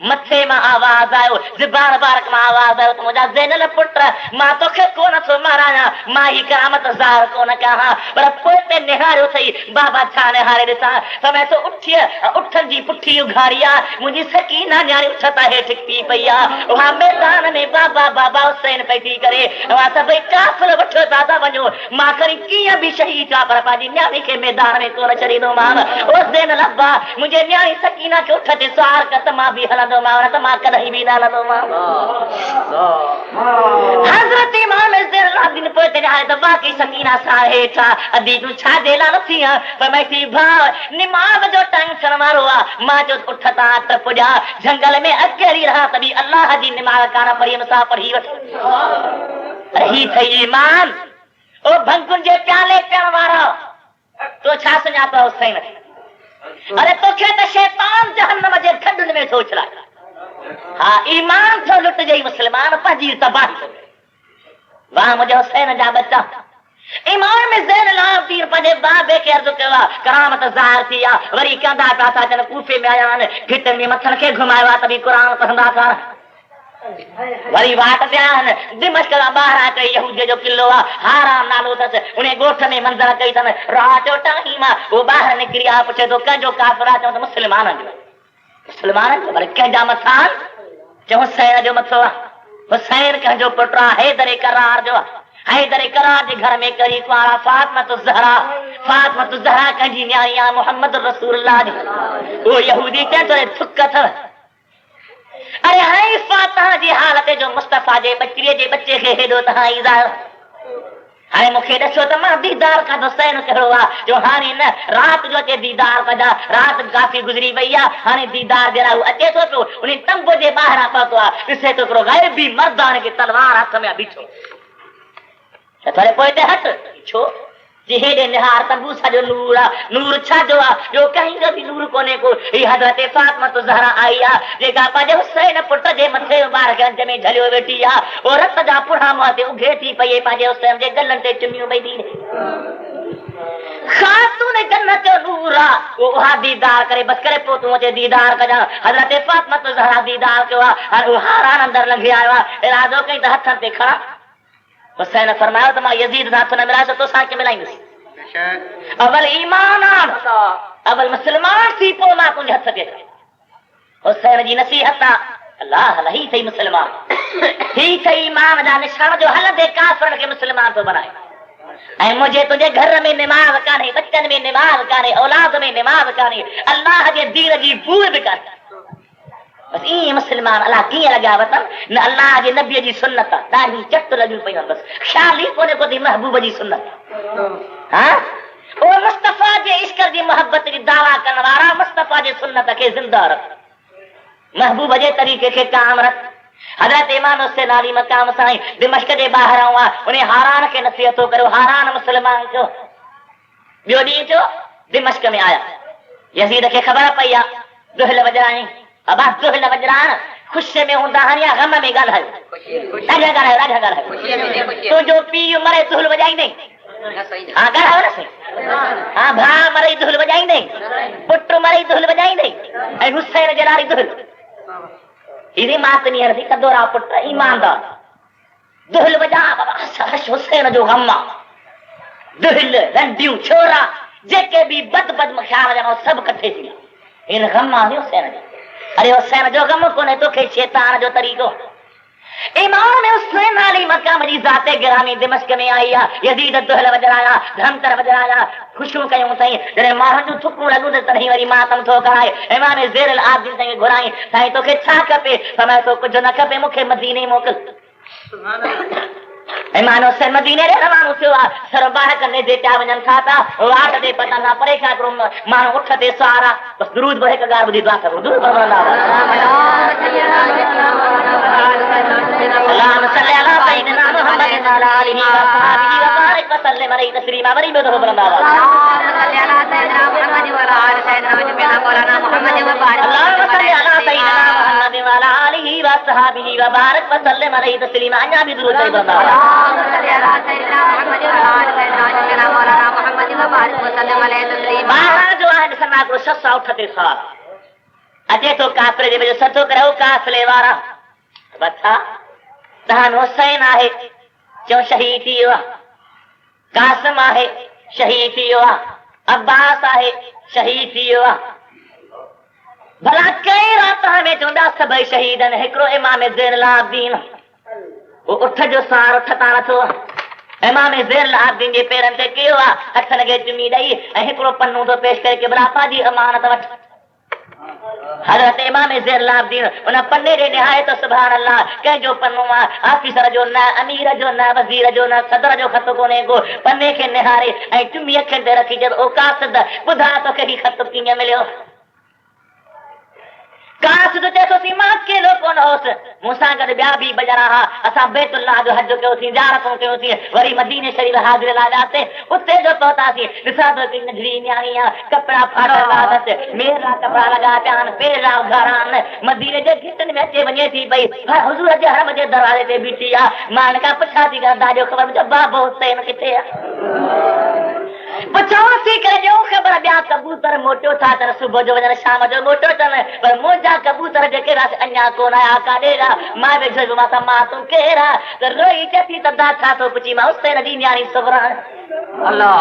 मथे मां आवाज़ आयो ज़बान बारक मां आवाज़ आयो त मुंहिंजा ज़ैनुल पुट मां तोखे कोन थो मारायां मां ही करामत ज़ाहिर कोन कयां। पर पोइ ते निहारियो अथई बाबा छा निहारे ॾिसां समय तो उठनि जी पुठी उघारी आहे मुंहिंजी सकीना न्याणी उछता हेठि थी पई आहे। उहा मैदान में बाबा बाबा हुसैन पई थी करे उहा सभई काफ़िल वठो दादा वञो मां खणी कीअं बि शहीद आहे पर पंहिंजी न्याणी खे मैदान में कोन छॾींदोमांव। ओ ज़ैनुल अब्बा मुंहिंजे न्याणी सकीना खे उठ ते सवार कर त मां बि हलंदो मां कॾहिं बि न हलंदोमांव। हज़रत इमाम ज़ैनुल आबिदीन पोइ ते निहारे त बाक़ी सकीना सां हेठि अदी तूं छाजे लाइ नथी पर मैं थी भाउ निमाज़ जो टाइम थियण वारो आहे। मां चयो उठ तां त पुॼा झंगल में अकेली रहां त बि अल्लाह जी निमाज़ कान पढ़ी मूंसां पढ़ी वठ। ही थई ईमान ओ भंगुनि जे प्याले पियण वारा तो छा सुञातो हुसैन खे। अरे तोखे त शैतान जहन्नम जे खॾनि में थो उछलाए। हा ईमान थो लुट जई मुस्लमान पंहिंजी तबाही वाह मुंहिंजे हुसैन जा बच्चा। इमाम ज़ैनुल आबिदीन पंहिंजे बाबे खे अर्ज़ु कयो आहे करामत ज़ाहिर थी आहे। वरी कंदा पिया था अचनि कूफे में आया आहिनि घिटनि में मथनि खे घुमायो आहे त बि क़ुर पढ़ंदा था। वरी वाट ते आहिनि दिमश्क खां ॿाहिरां हिकिड़े यहूदीअ जो किलो आहे हाराम नालो अथसि उन ॻोठ में मंज़र कई अथनि। राति जो टाइम आहे उहो ॿाहिरि निकिरी आहे पुछे थो कंहिंजो काफ़िर आहे चऊं त मुस्लमाननि जो वरी कंहिंजा मथां चऊं हुसैन जो मथो आहे। हुसैन कंहिंजो पुटु आहे हैदर करार जो आहे। हैदर करार जे घर में करी कुंवारा फातिमा ज़हरा कंहिंजी न्याणी आहे मोहम्मद रसूलुल्लाह जी। उहो यहूदी चए थो थुक अथव। अरे हाणे फातिमा जी हालत जो मुस्तफ़ा जे बचड़ीअ जे बच्चे खे हेॾो त हाणे मूंखे ॾिसो त मां दीदार खां हुसैन कहिड़ो आहे जो हाणे न राति जो अचे दीदार कजा राति काफ़ी गुज़री वई आहे हाणे दीदार जे लाइ अचे थो पियो उन तंबू जे ॿाहिरां पहुतो आहे ॾिसे थो हिकिड़ो ग़ैबी मर्द हाणे खे तलवार हथ में बीठो थोरे पोइ ते हट छो जी हेॾे निहार तंबू सॼो नूर आहे। नूर छाजो आहे जो कंहिं जो बि नूर कोन्हे को ही हज़रत फातिमा ज़हरा आई आहे जेका पंहिंजे हुसैन पुट जे मथे ॿार खे अंज में झलियो वेठी आहे। ओ रत जा पुड़ा मुंहं ते उघे थी पई पंहिंजे हुसैन जे गलनि ते चुमियूं पई ॾी ख़ातून जन्नत जो नूर आहे उहा दीदार करे बसि करे पोइ तूं अचे दीदार कजां। हज़रत फातिमा ज़हरा दीदार कयो आहे। हाणे हारान अंदरि लंघे आयो आहे इरादो कई त हथनि ते खणा। हुसैन फरमायो त मां यज़ीद सां हथ न मिलाए तोसां खे मिलाईंदुसि। अवल ईमान अवल मुस्लमान थी पोइ मां तुंहिंजे हथ ते हुसैन जी नसीहत आहे। अल्लाह ही थई मुस्लमान ही थई ईमान जा निशान जो हलंदे काफ़िरनि खे मुस्लमान थो बनाए। ऐं मुंहिंजे तुंहिंजे घर में निमाज़ कान्हे बच्चनि में निमाज़ कान्हे औलाद में निमाज़ कान्हे अल्लाह जे दीन जी बूर बि कान्हे। बसि ईअं मुस्लमान अलाह कीअं लॻा वतन न अल्लाह जे नबीअ जी सुन्नत ॾाढी चट लॻियूं पयूं बसि ख़्याल ई कोन्हे को महबूब जी सुन्नत। हा ओ मुस्तफ़ा जे इश्क जी मोहब्बत जी दावा करण वारा मुस्तफ़ा जे सुन्नत खे ज़िंदा रख महबूब जे तरीक़े खे कायम रख। हज़रत इमाम हुसैन अली मक़ाम साईं दिमश्क जे ॿाहिरां हुआ उन हारान खे नसीहत करियो हारान मुस्लमान थियो। ॿियो ॾींहुं थियो दिमश्क में आया यज़ीद खे ख़बर पई आहे दुहिल वॼराई अबास दुहिल वॼराइण ख़ुशी में हूंदा आहिनि या ग़म में ॻाल्हायो ॾाढा ॻाल्हायो तुंहिंजो पीउ मरे दुहिल वॼाईंदे हा ॻाल्हायो न साईं हां भा मरे धुल बजाई नहीं, पुट मरे धुल बजाई नहीं, ऐ हुसैन जलारी धुल इदी मातनी हरदी कदोरा पुट ईमानदार धुल बजा बाबा सरश हुसैन जो गम्मा धुल रंडियूं छोरा जेके भी बद ख्याल जनो सब कट्ठे थी इन गम्मा ने हुसैन जो। अरे हुसैन जो गम कोने तो के शैतान जो तरीको इमाम हुसैन अली मकाम जी जाते गिरामी दिमश्क में आया यजीद दुहल बजराया धमतर बजराया खुशू कयूं सही जने माहन जो थुकू लगू त नहीं वरी मातम थो कराए इमाम ज़ैर अल आबिदीन सही घुराई साईं तो के छा कपे समय तो कुछ न कपे मुखे मदीने मोकल सुभान अल्लाह इमाम हुसैन मदीने रे रवानो थियो सरबाह करने जे त्या वजन खाता वाट दे पता ना परे का करो मान उठते सारा बस दुरूद बहे का गार बुदी दुआ करो दुरूद अल्लाह सल्ली अला सय्यिदना मुहम्मद व अला आलिहि व सहाबिहि व बारिक व सल्लिम अलैहि तस्लीमा बरी बेदो बरंदा सल्ली अला सय्यिदना मुहम्मद व अला आलि सय्यिदना व मौलाना मुहम्मद व बारिक अल्लाह सल्ली अला सय्यिदना मुहम्मद व अला आलिहि व सहाबिहि व बारिक व सल्लिम अलैहि तस्लीमा अन्या भी दुरूद बरी बरंदा सल्ली अला सय्यिदना मुहम्मद व अला आलि सय्यिदना व मौलाना मुहम्मद व बारिक व सल्लिम अलैहि तस्लीमा बाहर जो है सना को ससा उठते सार अजे तो काफले जे सतो करो काफले वारा बता तहान हुसैन आहे जो शहीद थी वियो कासिम आहे शहीद थी वियो अब्बास आहे शहीद थी वियो भला कई रात में चवंदा सभई शहीद आहिनि हिकिड़ो इमाम ज़ैन अल आबिदीन वो उठ जो सार उठता नथो इमाम ज़ैन अल आबिदीन जे पेरनि ते कयो आहे हथ लॻे चुमी ॾेई ऐं हिकिड़ो पन्नो थो पेश करे के बरापा जी अमानत वठ हज़रत इमाम ज़ैन अल आबिदीन उन पन्ने ॾे निहाए तो सुभान अल्लाह कंहिंजो पन्नो आहे ऑफिसर जो न अमीर जो न वज़ीर जो न सदर जो ख़त कोन्हे को पन्ने खे निहारे ऐं चुमी अखियुनि ते रखी जब ओ कासिद ॿुधा तोखे ही ख़त कीअं मिलियो कासिद चए थो सी मां अकेलो कोन होसि मूंसां गॾु ॿिया बि बजरा हा असां बैतुल्लाह जो हज कयोसीं ज़ियारतूं कयोसीं वरी मदीने शरीफ़ हाज़िर लाइ वियासीं उते जो पहुतासीं ॾिसां थो हिकिड़ी नंढड़ी न्याणी आहे कपिड़ा फाटल आदत मेरा कपिड़ा लॻा पिया आहिनि पेरा उघारा आहिनि मदीने जे गिटनि में अचे वञे थी पई हुज़ूर जे हरम जे दरवाज़े ते बीठी आहे मां हिन खां पुछां थी दादियो ख़बर मुंहिंजो बाबो हुसैन किथे आहे पुछांसी करे ॾियो ख़बर ॿिया कबूतर मोटियो था अचनि सुबुह जो वञनि शाम जो मोटो अचनि पर मुंहिंजा कबूतर जेके अञा कोन आया काॾे मां वेठो मां त मां तूं केरु आहे त रोई चथी त दा छा थो पुछी मां हुसैन जी न्याणी सुबरा अल्लाह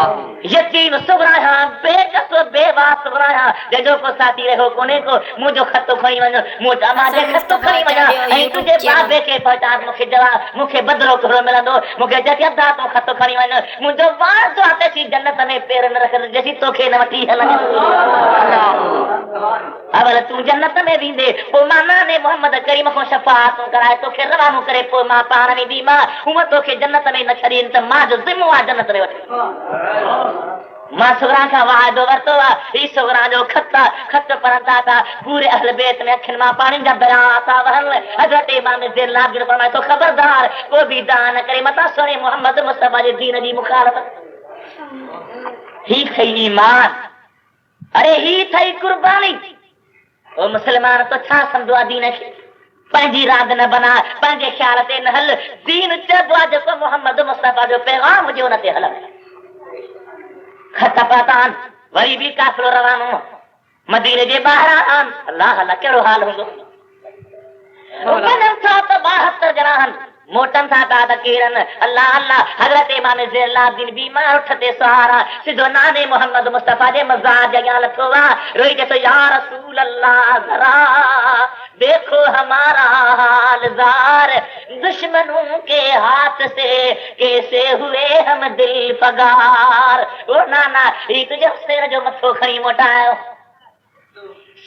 यतीम सुबरा बेकस बेवास सुबरा जंहिंजो को साथी रहो कोन्हे को मुंहिंजो ख़त खणी वञो मुंहिंजा मां जे ख़त खणी वञा ऐं तुंहिंजे बाबे खे पहुचाए मूंखे जवाब मूंखे बदिलो कहिड़ो मिलंदो मूंखे जॾहिं अदा तूं ख़त खणी वञ मुंहिंजो वार जो अथई जन्नत में पेर न रख जेसी तोखे न वठी हलंदो अवल तूं जन्नत में वेंदे पोइ मां नाने मोहम्मद करीम खां शफ़ाअत कराए तोखे रवानो करे पोइ मां पाण वेंदी मां हूअं तोखे जन्नत में न छॾीनि त मां जो ज़िम्मो आहे जन्नत में वठी मां सुगरा का वादो वरतो ई सुगरा जो खत पढ़ंदा था पूरे अहल बैत में अखिन मां पानी जा दरिया था वहन हजरत इमाम ज़ैन अल आबिदीन फरमाए तो खबरदार को भी दान करे मता सोने मोहम्मद मुस्तफा जे दीन जी मुखालफत ही थई ईमान अरे ही थई कुर्बानी ओ मुसलमान तो छा समझो आ दीन खे पंहिंजी रात न बना पंहिंजे ख्याल ते न हल दीन चइबो आहे जेको मोहम्मद मुस्तफा जो पैगाम हुजे उन ते हल खत पतान वरी भी काफिलो रवानो मदीने जे ॿाहिरां अल्लाह अल्लाह कहिड़ो हाल हूंदो वञनि था त 72 ॼणा आहिनि मोटन था त केरनि अल्लाह अल्लाह हज़रत इमाम ज़ैन अल आबिदीन बीमार उठते सहारा सिधो नाने मोहम्मद मुस्तफा जे मज़ार जॻह लथो रोई चए या रसूल अल्लाह ज़रा देखो हमारा हाल ज़ार दुश्मनों के हाथ से कैसे हुए हम दिल फगार ओ नाना ई तुझे हुसैन जो मथो खणी मोटायो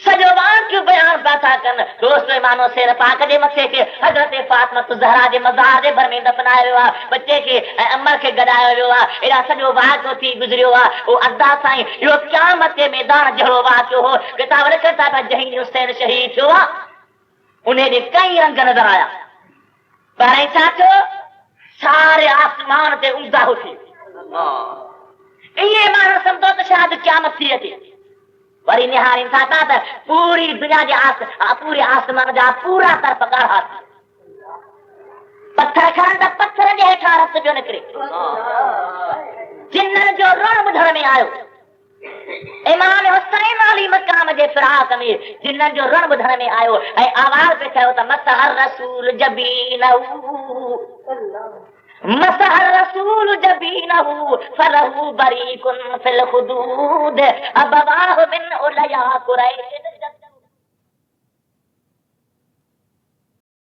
सजो वाक्य बयान था कन दोस्तों इमाम हुसैन पाक जे मथे के हजरत फातिमा ज़हरा जे मज़ार जे भर में दफनायो वियो आहे बच्चे के अमर के गॾायो वियो आहे एड़ा सजो वाक्य थी गुजरियो आहे ओ अदा साईं इहो क़यामत जे मैदान जहिड़ो वाक्य हो किताब लिखनि था त जंहिं हुसैन शहीद थियो आहे उन ॾे कई रंग नज़र आया पर छा थियो सारे आसमान ते उंधा थी इहे माण्हू सम्झो त शायदि क़यामत थी अचे वरी निहारीनि था त पूरी दुनिया जे पूरे आसमान जा पूरा तरफ़ ॻाढ़ा पत्थर खणनि त पत्थर जे हेठां रस पियो निकिरे जिन्ननि जो रण ॿुधण में आयो इमाम हुसैन अली मकाम जे फिराक में जिन्ननि जो रण ॿुधण में आयो ऐं आवाज़ पे चयो त मसहर रसूल जबीनहू मसहर रसूल जबीनहू फलहू बरीकुन फिल हुदूद अबवाह मिन उलया कुरैश